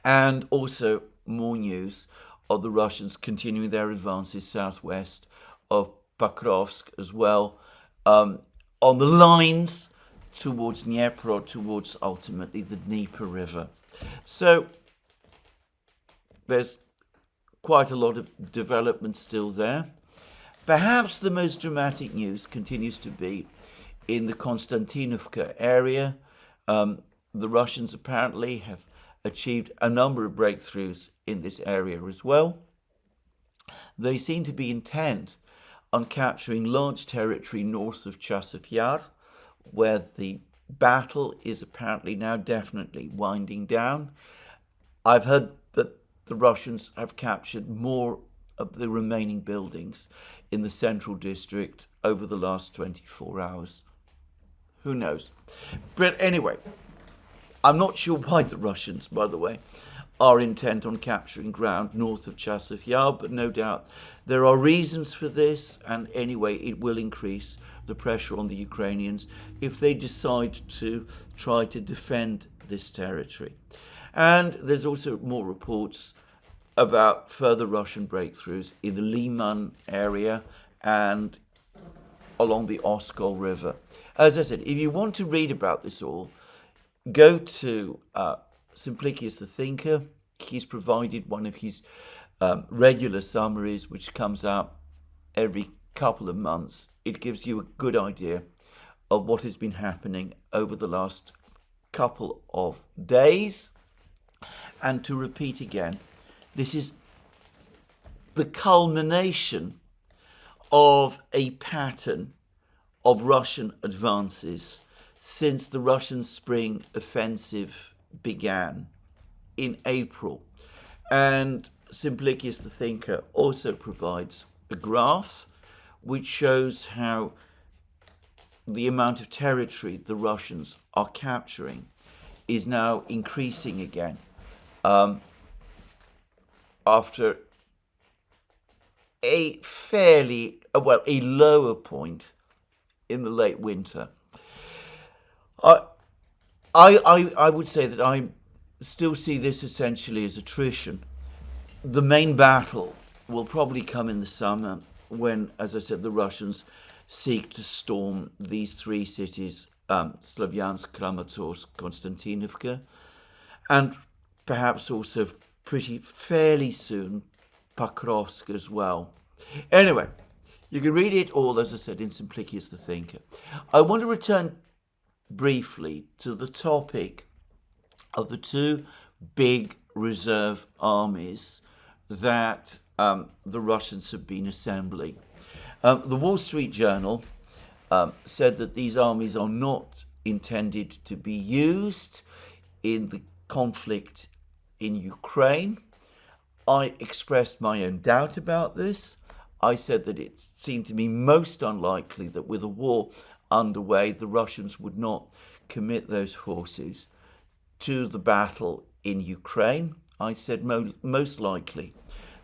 S1: and also more news of the Russians continuing their advances southwest of Pokrovsk as well, on the lines towards Dnipro, towards ultimately the Dnieper River. So there's quite a lot of development still there. Perhaps the most dramatic news continues to be in the Konstantinovka area. The Russians apparently have achieved a number of breakthroughs in this area as well. They seem to be intent on capturing large territory north of Chasiv Yar, where the battle is apparently now definitely winding down. I've heard that the Russians have captured more of the remaining buildings in the central district over the last 24 hours. Who knows? But anyway, I'm not sure why the Russians, by the way, are intent on capturing ground north of Chasiv Yar, but no doubt there are reasons for this, and anyway, it will increase the pressure on the Ukrainians if they decide to try to defend this territory. And there's also more reports about further Russian breakthroughs in the Liman area and along the Oskol River. As I said, if you want to read about this all, go to Simplicius the Thinker. He's provided one of his regular summaries, which comes out every couple of months. It gives you a good idea of what has been happening over the last couple of days. And to repeat again, this is the culmination of a pattern of Russian advances since the Russian spring offensive began in April. And Simplicius the Thinker also provides a graph which shows how the amount of territory the Russians are capturing is now increasing again after a a lower point in the late winter. I would say that I still see this essentially as attrition. The main battle will probably come in the summer when, as I said, the Russians seek to storm these three cities, Slavyansk, Kramatorsk, Konstantinovka, and perhaps also fairly soon Pokrovsk as well. Anyway, you can read it all, as I said, in Simplicius the Thinker. I want to return briefly to the topic of the two big reserve armies that the Russians have been assembling. The Wall Street Journal said that these armies are not intended to be used in the conflict in Ukraine. I expressed my own doubt about this. I said that it seemed to me most unlikely that with a war underway, the Russians would not commit those forces to the battle in Ukraine. I said most likely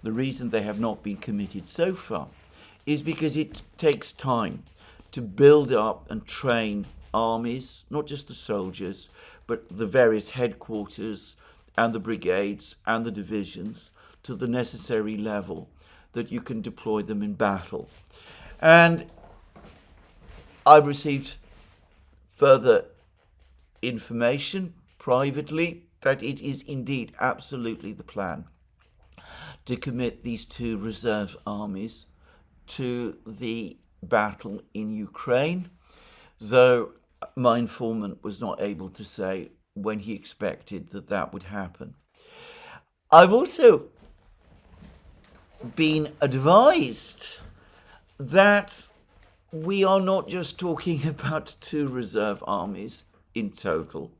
S1: the reason they have not been committed so far is because it takes time to build up and train armies, not just the soldiers, but the various headquarters and the brigades and the divisions to the necessary level that you can deploy them in battle. And I've received further information privately that it is indeed absolutely the plan. to commit these two reserve armies to the battle in Ukraine, though my informant was not able to say when he expected that that would happen. I've also been advised that we are not just talking about two reserve armies in total,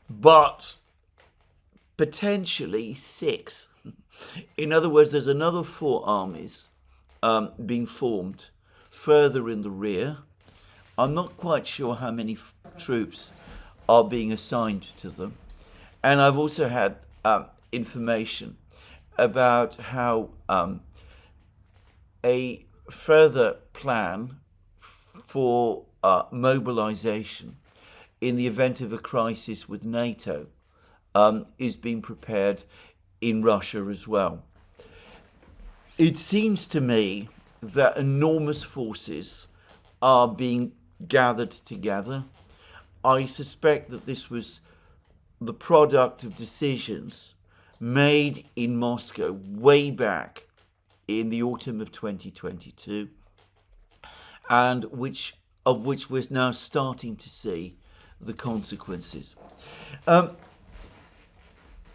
S1: but potentially 6. In other words, there's another 4 armies being formed further in the rear. I'm not quite sure how many troops are being assigned to them. And I've also had information about how a further plan for mobilization in the event of a crisis with NATO is being prepared in Russia as well. It seems to me that enormous forces are being gathered together. I suspect that this was the product of decisions made in Moscow way back in the autumn of 2022, and of which we're now starting to see the consequences.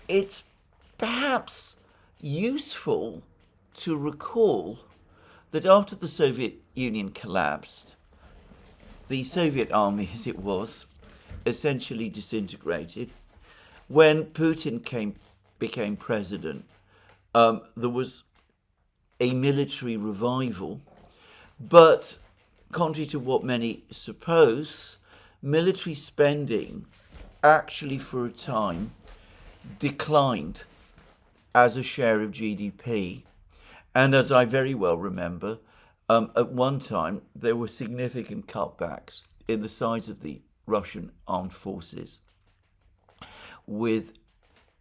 S1: It's perhaps useful to recall that after the Soviet Union collapsed, the Soviet army, as it was, essentially disintegrated. When Putin became president, there was a military revival, but contrary to what many suppose, military spending actually for a time declined as a share of GDP. And as I very well remember, at one time there were significant cutbacks in the size of the Russian armed forces, with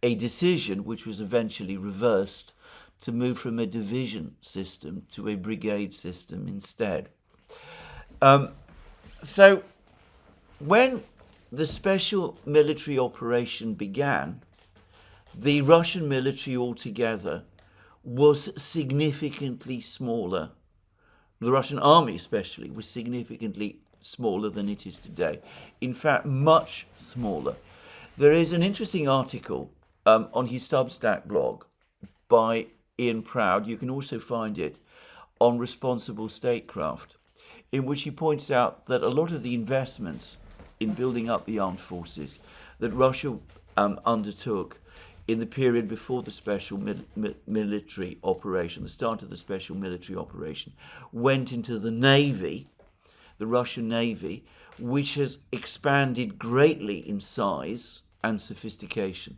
S1: a decision which was eventually reversed to move from a division system to a brigade system instead. So when the special military operation began, the Russian military altogether was significantly smaller. The Russian army especially was significantly smaller than it is today. In fact, much smaller. There is an interesting article on his Substack blog by Ian Proud. You can also find it on Responsible Statecraft, in which he points out that a lot of the investments in building up the armed forces that Russia undertook in the period before the special military operation, the start of the special military operation, went into the Navy, the Russian Navy, which has expanded greatly in size and sophistication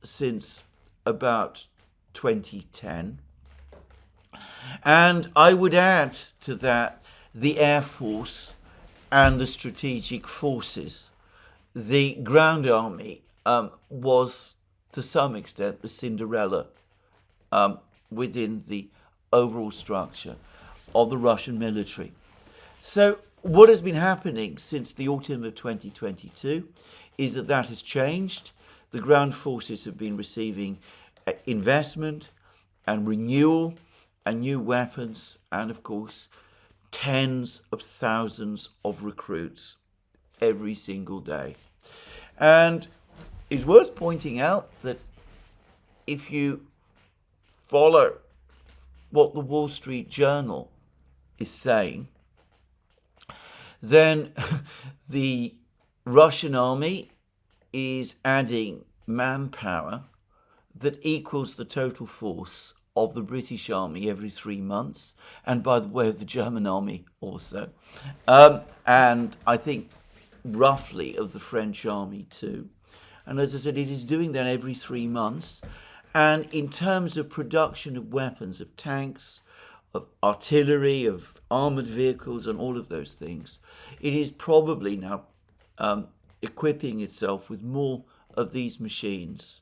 S1: since about 2010. And I would add to that the Air Force and the strategic forces. The ground army was, to some extent, the Cinderella within the overall structure of the Russian military. So what has been happening since the autumn of 2022 is that has changed. The ground forces have been receiving investment and renewal and new weapons and, of course, tens of thousands of recruits every single day. And it's worth pointing out that if you follow what the Wall Street Journal is saying, then the Russian army is adding manpower that equals the total force of the British army every 3 months, and by the way of the German army also, and I think roughly of the French army too. And as I said, it is doing that every 3 months. And in terms of production of weapons, of tanks, of artillery, of armored vehicles, and all of those things, it is probably now equipping itself with more of these machines,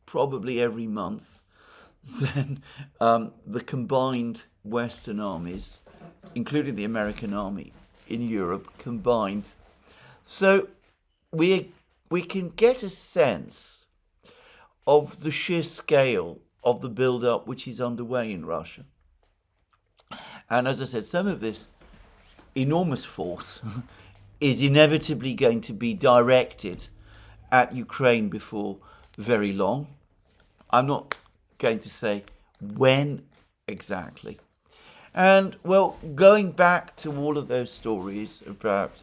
S1: probably every month, than the combined Western armies, including the American army in Europe, combined. So we can get a sense of the sheer scale of the build-up which is underway in Russia. And as I said, some of this enormous force is inevitably going to be directed at Ukraine before very long. I'm not going to say when exactly. And, well, going back to all of those stories about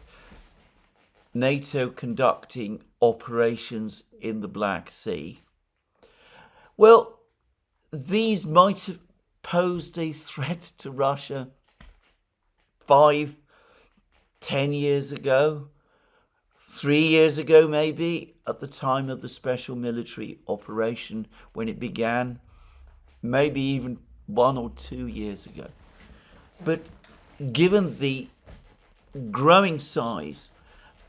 S1: NATO conducting operations in the Black Sea, well, these might have posed a threat to Russia 5, 10 years ago, 3 years ago maybe, at the time of the special military operation when it began, maybe even 1 or 2 years ago. But given the growing size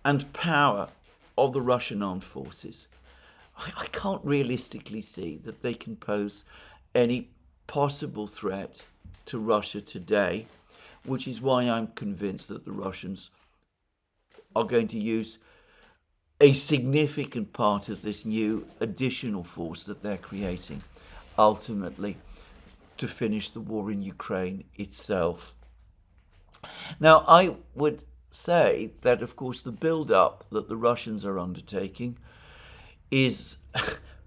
S1: and power of the Russian armed forces, I can't realistically see that they can pose any possible threat to Russia today, which is why I'm convinced that the Russians are going to use a significant part of this new additional force that they're creating, ultimately, to finish the war in Ukraine itself. Now, I would say that, of course, the build-up that the Russians are undertaking is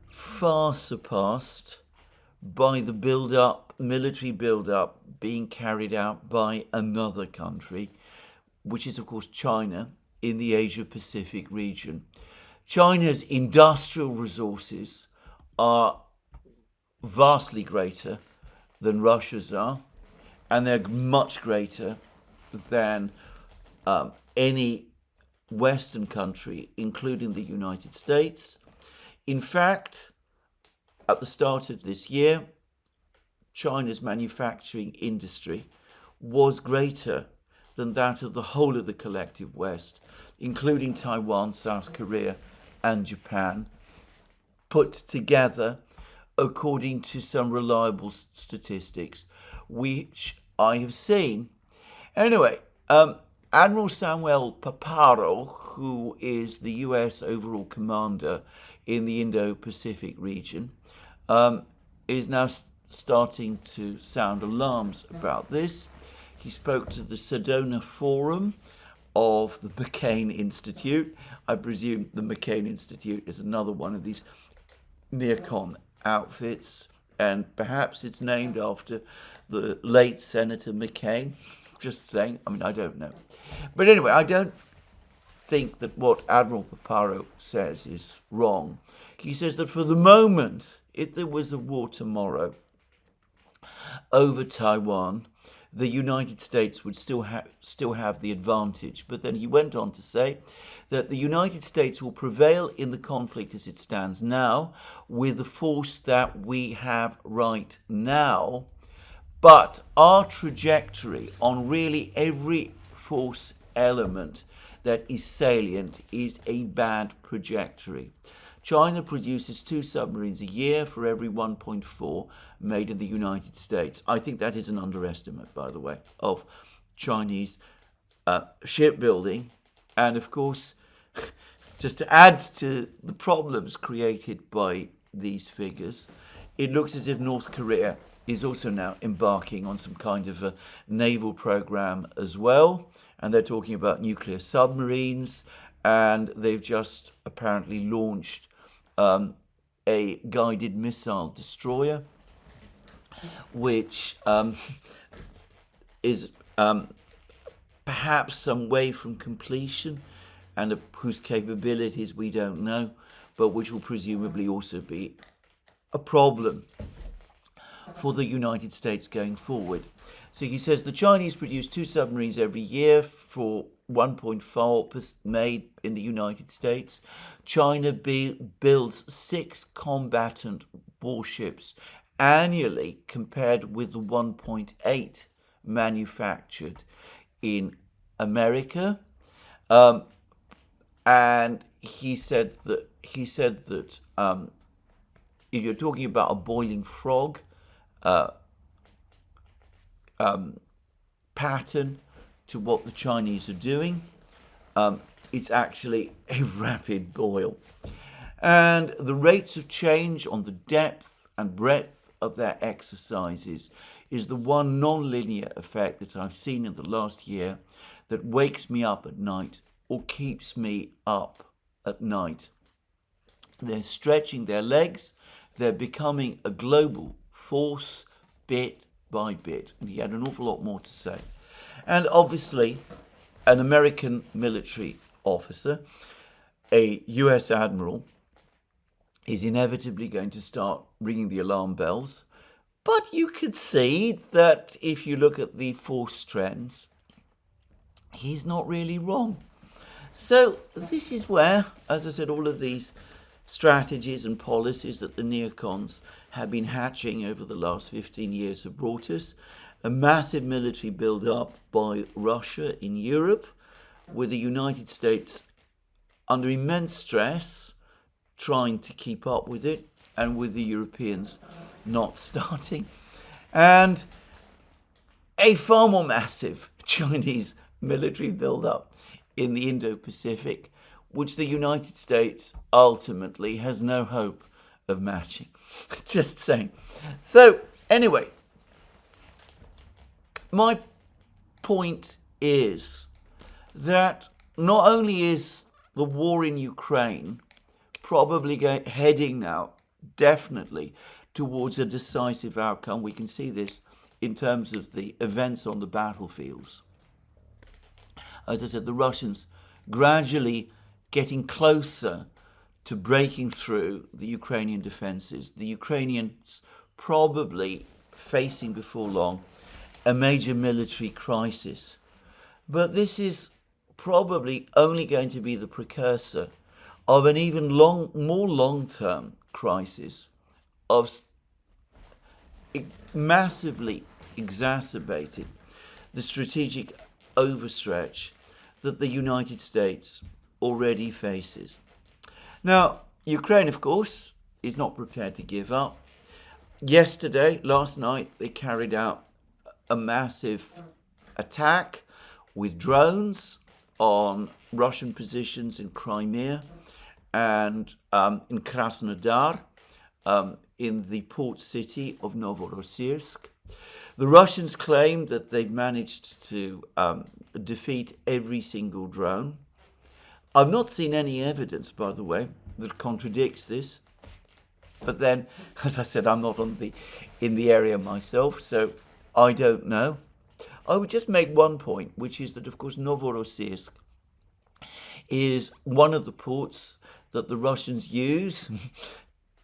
S1: far surpassed by the military build-up being carried out by another country, which is, of course, China in the Asia-Pacific region. China's industrial resources are vastly greater than Russia's are, and they're much greater than any Western country, including the United States. In fact, at the start of this year, China's manufacturing industry was greater than that of the whole of the collective West, including Taiwan, South Korea, and Japan, put together according to some reliable statistics, which I have seen. Anyway, Admiral Samuel Paparo, who is the US overall commander in the Indo-Pacific region, is now starting to sound alarms about this. He spoke to the Sedona Forum of the McCain Institute. I presume the McCain Institute is another one of these neocon outfits, and perhaps it's named after the late Senator McCain. Just saying, I mean, I don't know. But anyway, I don't think that what Admiral Paparo says is wrong. He says that for the moment, if there was a war tomorrow over Taiwan, the United States would still have the advantage. But then he went on to say that the United States will prevail in the conflict as it stands now with the force that we have right now. But our trajectory on really every force element that is salient is a bad trajectory. China produces 2 submarines a year for every 1.4 made in the United States. I think that is an underestimate, by the way, of Chinese shipbuilding. And of course, just to add to the problems created by these figures, it looks as if North Korea is also now embarking on some kind of a naval program as well. And they're talking about nuclear submarines, and they've just apparently launched a guided missile destroyer, which is perhaps some way from completion, and whose capabilities we don't know, but which will presumably also be a problem for the United States going forward. So he says the Chinese produce 2 submarines every year for 1.4 made in the United States. China builds 6 combatant warships annually compared with the 1.8 manufactured in America. And he said that if you're talking about a boiling frog pattern to what the Chinese are doing, it's actually a rapid boil. And the rates of change on the depth and breadth of their exercises is the one non-linear effect that I've seen in the last year that wakes me up at night or keeps me up at night. They're stretching their legs. They're becoming a global force bit by bit. And he had an awful lot more to say. And obviously, an American military officer, a US admiral, is inevitably going to start ringing the alarm bells. But you could see that if you look at the force trends, he's not really wrong. So this is where, as I said, all of these strategies and policies that the neocons have been hatching over the last 15 years have brought us. A massive military build-up by Russia in Europe, with the United States under immense stress, trying to keep up with it, and with the Europeans not starting. And a far more massive Chinese military build-up in the Indo-Pacific, which the United States ultimately has no hope of matching. Just saying. So, anyway, my point is that not only is the war in Ukraine probably heading now, definitely, towards a decisive outcome. We can see this in terms of the events on the battlefields. As I said, the Russians gradually getting closer to breaking through the Ukrainian defenses. The Ukrainians probably facing before long a major military crisis. But this is probably only going to be the precursor of an even more long-term crisis of massively exacerbated the strategic overstretch that the United States already faces. Now, Ukraine, of course, is not prepared to give up. Last night, they carried out a massive attack with drones on Russian positions in Crimea and in Krasnodar, in the port city of Novorossiysk. The Russians claim that they've managed to defeat every single drone. I've not seen any evidence, by the way, that contradicts this. But then, as I said, I'm not in the area myself, so I don't know. I would just make one point, which is that, of course, Novorossiysk is one of the ports that the Russians use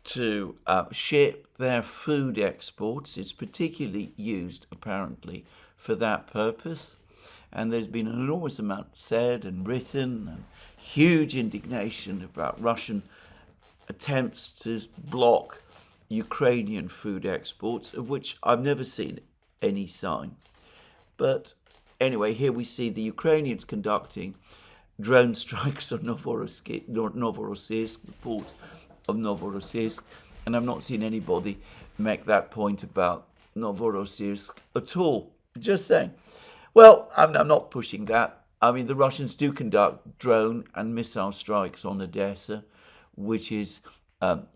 S1: to ship their food exports. It's particularly used, apparently, for that purpose. And there's been an enormous amount said and written, and huge indignation about Russian attempts to block Ukrainian food exports, of which I've never seen any sign. But anyway, here we see the Ukrainians conducting drone strikes on Novorossiysk, the port of Novorossiysk, and I've not seen anybody make that point about Novorossiysk at all. Just saying. Well, I'm not pushing that. I mean, the Russians do conduct drone and missile strikes on Odessa, which is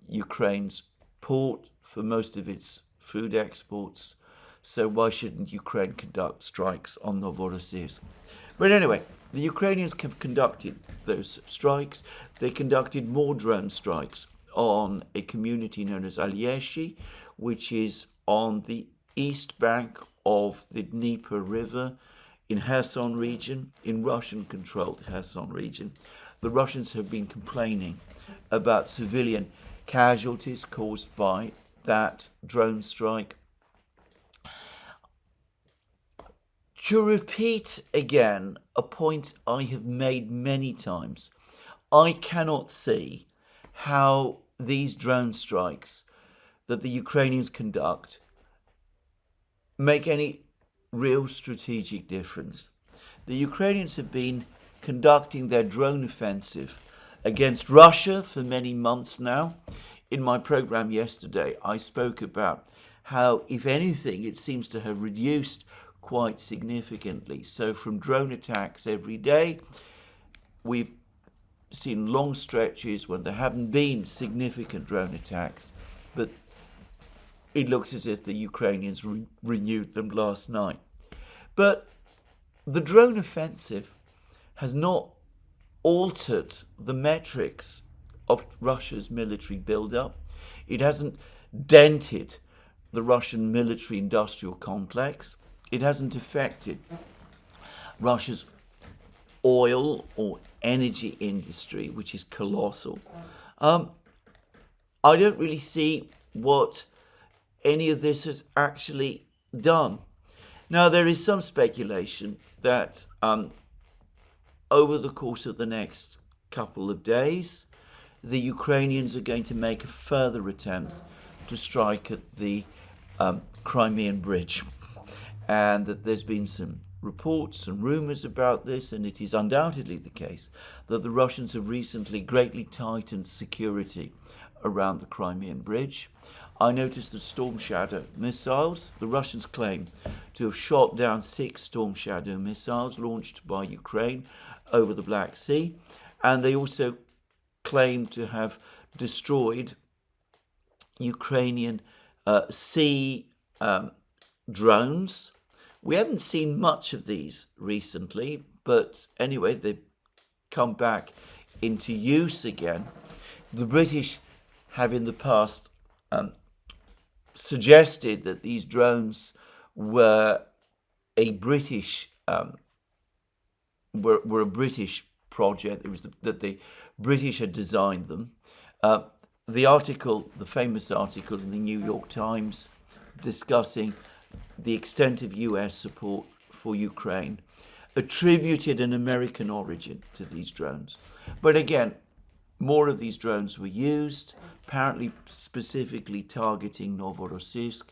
S1: Ukraine's port for most of its food exports. So why shouldn't Ukraine conduct strikes on Novorossiysk? But anyway, the Ukrainians have conducted those strikes. They conducted more drone strikes on a community known as Athleisure, which is on the east bank of the Dnieper River in Kherson region, in Russian-controlled Kherson region. The Russians have been complaining about civilian casualties caused by that drone strike. To repeat again a point I have made many times, I cannot see how these drone strikes that the Ukrainians conduct make any real strategic difference. The Ukrainians have been conducting their drone offensive against Russia for many months now. In my program yesterday, I spoke about how, if anything, it seems to have reduced quite significantly. So from drone attacks every day, we've seen long stretches when there haven't been significant drone attacks, but it looks as if the Ukrainians renewed them last night. But the drone offensive has not altered the metrics of Russia's military buildup. It hasn't dented the Russian military-industrial complex. It hasn't affected Russia's oil or energy industry, which is colossal. I don't really see what any of this has actually done. Now, there is some speculation that over the course of the next couple of days, the Ukrainians are going to make a further attempt to strike at the Crimean Bridge, and that there's been some reports and rumours about this, and it is undoubtedly the case that the Russians have recently greatly tightened security around the Crimean Bridge. I noticed the Storm Shadow missiles. The Russians claim to have shot down 6 Storm Shadow missiles launched by Ukraine over the Black Sea, and they also claim to have destroyed Ukrainian sea drones. We haven't seen much of these recently, but anyway, they've come back into use again. The British have in the past suggested that these drones were a British were a British project. It was that the British had designed them. The article, the famous article in the New York Times discussing the extent of US support for Ukraine, attributed an American origin to these drones. But again, more of these drones were used, apparently specifically targeting Novorossiysk,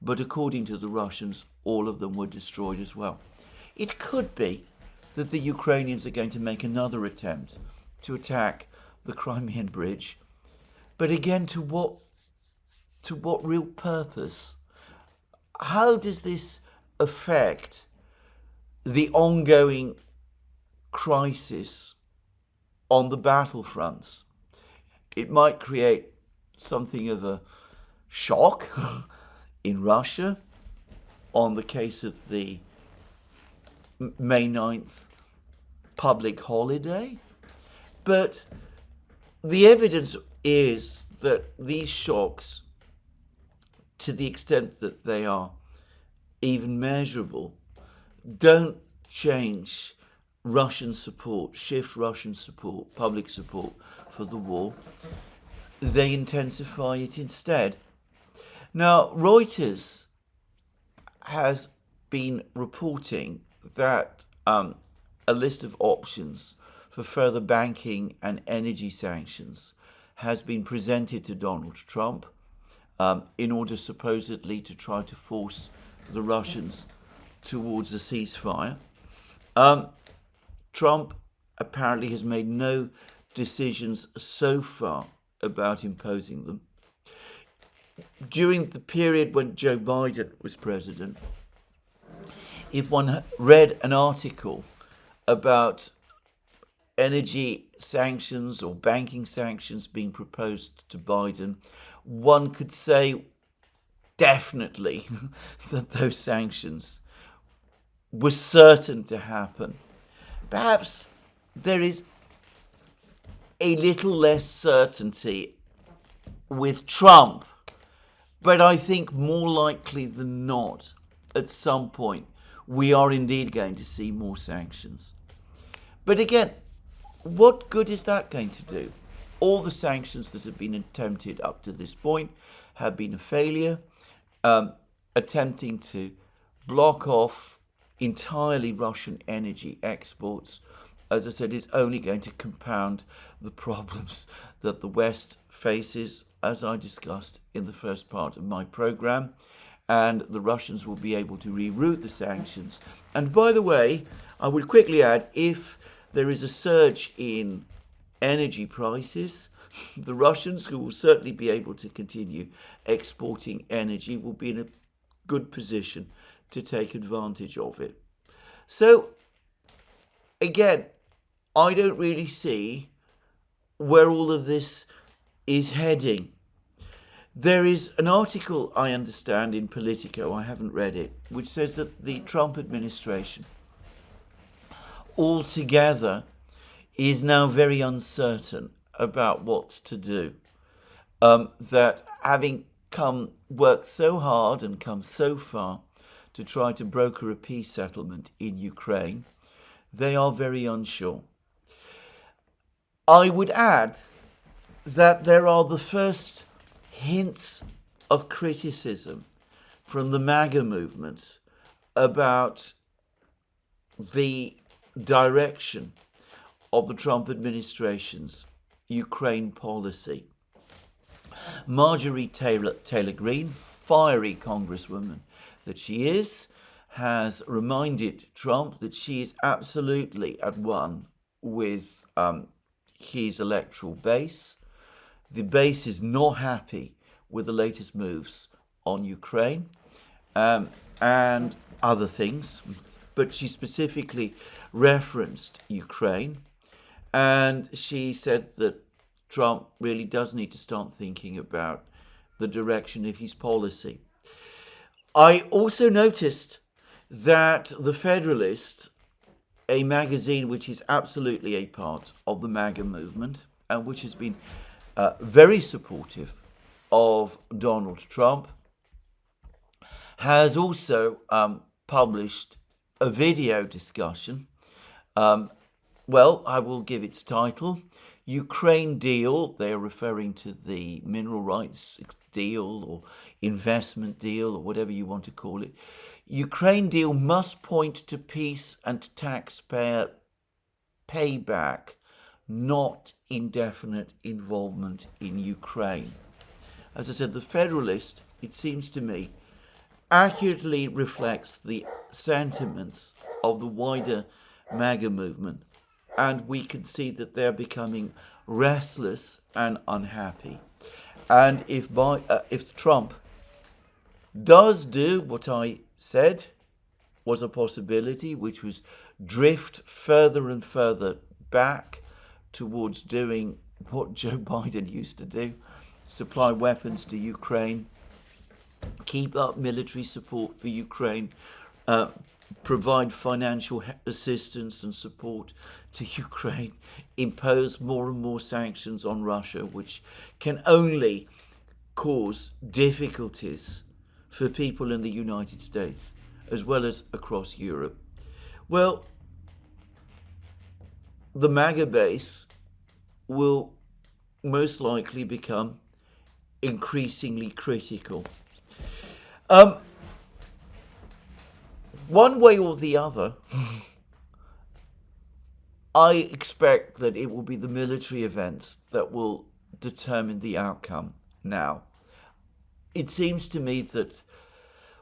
S1: but according to the Russians, all of them were destroyed as well. It could be that the Ukrainians are going to make another attempt to attack the Crimean Bridge, but again, to what real purpose? How does this affect the ongoing crisis on the battlefronts? It might create something of a shock in Russia on the case of the May 9th public holiday. But the evidence is that these shocks, to the extent that they are even measurable, don't change Russian support, shift Russian support, public support for the war. They intensify it instead. Now, Reuters has been reporting that a list of options for further banking and energy sanctions has been presented to Donald Trump in order supposedly to try to force the Russians towards a ceasefire. Trump apparently has made no decisions so far about imposing them. During the period when Joe Biden was president, if one read an article about energy sanctions or banking sanctions being proposed to Biden, one could say definitely that those sanctions were certain to happen. Perhaps there is a little less certainty with Trump, but I think more likely than not, at some point, we are indeed going to see more sanctions. But again, what good is that going to do? All the sanctions that have been attempted up to this point have been a failure. Attempting to block off entirely Russian energy exports, as I said, is only going to compound the problems that the West faces, as I discussed in the first part of my program. And the Russians will be able to reroute the sanctions. And by the way, I would quickly add, if there is a surge in energy prices, the Russians, who will certainly be able to continue exporting energy, will be in a good position to take advantage of it. So, again, I don't really see where all of this is heading. There is an article, I understand, in Politico, I haven't read it, which says that the Trump administration altogether is now very uncertain about what to do. That having worked so hard and come so far to try to broker a peace settlement in Ukraine, they are very unsure. I would add that there are the first hints of criticism from the MAGA movement about the direction of the Trump administration's Ukraine policy. Marjorie Taylor Greene, fiery congresswoman that she is, has reminded Trump that she is absolutely at one with his electoral base. The base is not happy with the latest moves on Ukraine and other things, but she specifically referenced Ukraine, and she said that Trump really does need to start thinking about the direction of his policy. I also noticed that The Federalist, a magazine which is absolutely a part of the MAGA movement and which has been very supportive of Donald Trump, has also published a video discussion. Well, I will give its title, Ukraine Deal. They are referring to the mineral rights deal or investment deal or whatever you want to call it. Ukraine deal must point to peace and taxpayer payback, not indefinite involvement in Ukraine. As I said, the Federalist, it seems to me, accurately reflects the sentiments of the wider MAGA movement, and we can see that they're becoming restless and unhappy. And if Trump does do what I said was a possibility, which was drift further and further back towards doing what Joe Biden used to do, supply weapons to Ukraine, keep up military support for Ukraine, provide financial assistance and support to Ukraine, impose more and more sanctions on Russia, which can only cause difficulties for people in the United States as well as across Europe. Well, the MAGA base will most likely become increasingly critical. One way or the other, I expect that it will be the military events that will determine the outcome now. It seems to me that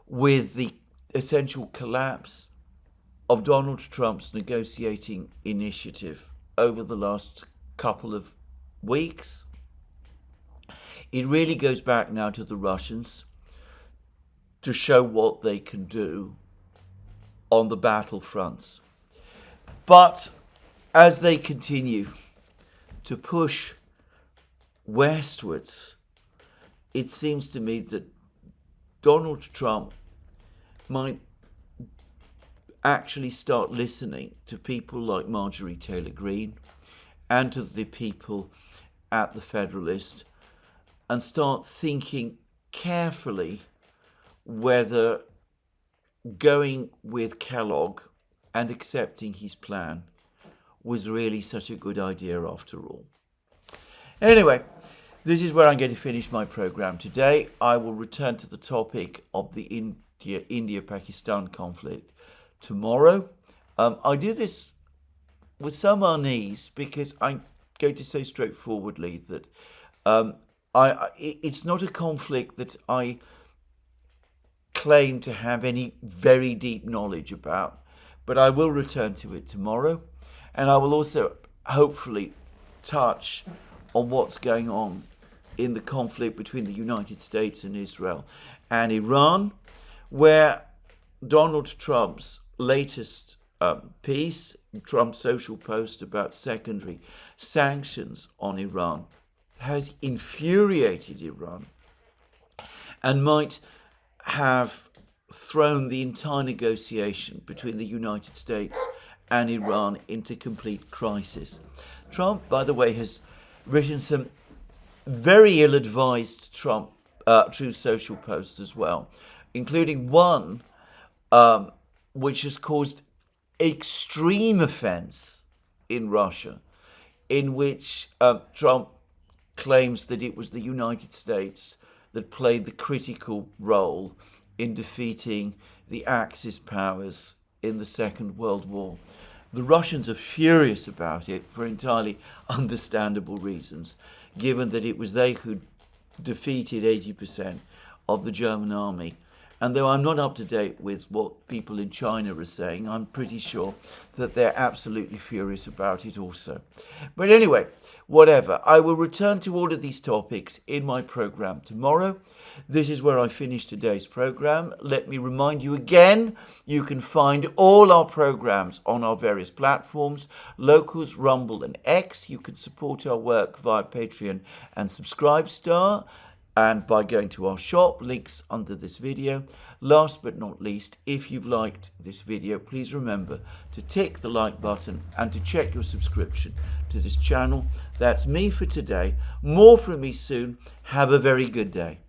S1: with the essential collapse of Donald Trump's negotiating initiative over the last couple of weeks, it really goes back now to the Russians to show what they can do on the battlefronts. But as they continue to push westwards, it seems to me that Donald Trump might actually start listening to people like Marjorie Taylor Greene and to the people at the Federalist and start thinking carefully whether going with Kellogg and accepting his plan was really such a good idea after all. Anyway, this is where I'm going to finish my program today. I will return to the topic of the India-Pakistan conflict tomorrow. I do this with some unease because I'm going to say straightforwardly that it's not a conflict that I claim to have any very deep knowledge about, but I will return to it tomorrow, and I will also hopefully touch on what's going on in the conflict between the United States and Israel and Iran, where Donald Trump's latest piece, Trump's social post about secondary sanctions on Iran, has infuriated Iran and might have thrown the entire negotiation between the United States and Iran into complete crisis. Trump, by the way, has written some very ill-advised Truth Social posts as well, including one which has caused extreme offense in Russia, in which Trump claims that it was the United States that played the critical role in defeating the Axis powers in the Second World War. The Russians are furious about it for entirely understandable reasons, given that it was they who defeated 80% of the German army. And though I'm not up to date with what people in China are saying, I'm pretty sure that they're absolutely furious about it also. But anyway, whatever. I will return to all of these topics in my program tomorrow. This is where I finish today's program. Let me remind you again, you can find all our programs on our various platforms, Locals, Rumble and X. You can support our work via Patreon and Subscribestar, and by going to our shop, links under this video. Last but not least, if you've liked this video, please remember to tick the like button and to check your subscription to this channel. That's me for today. More from me soon. Have a very good day.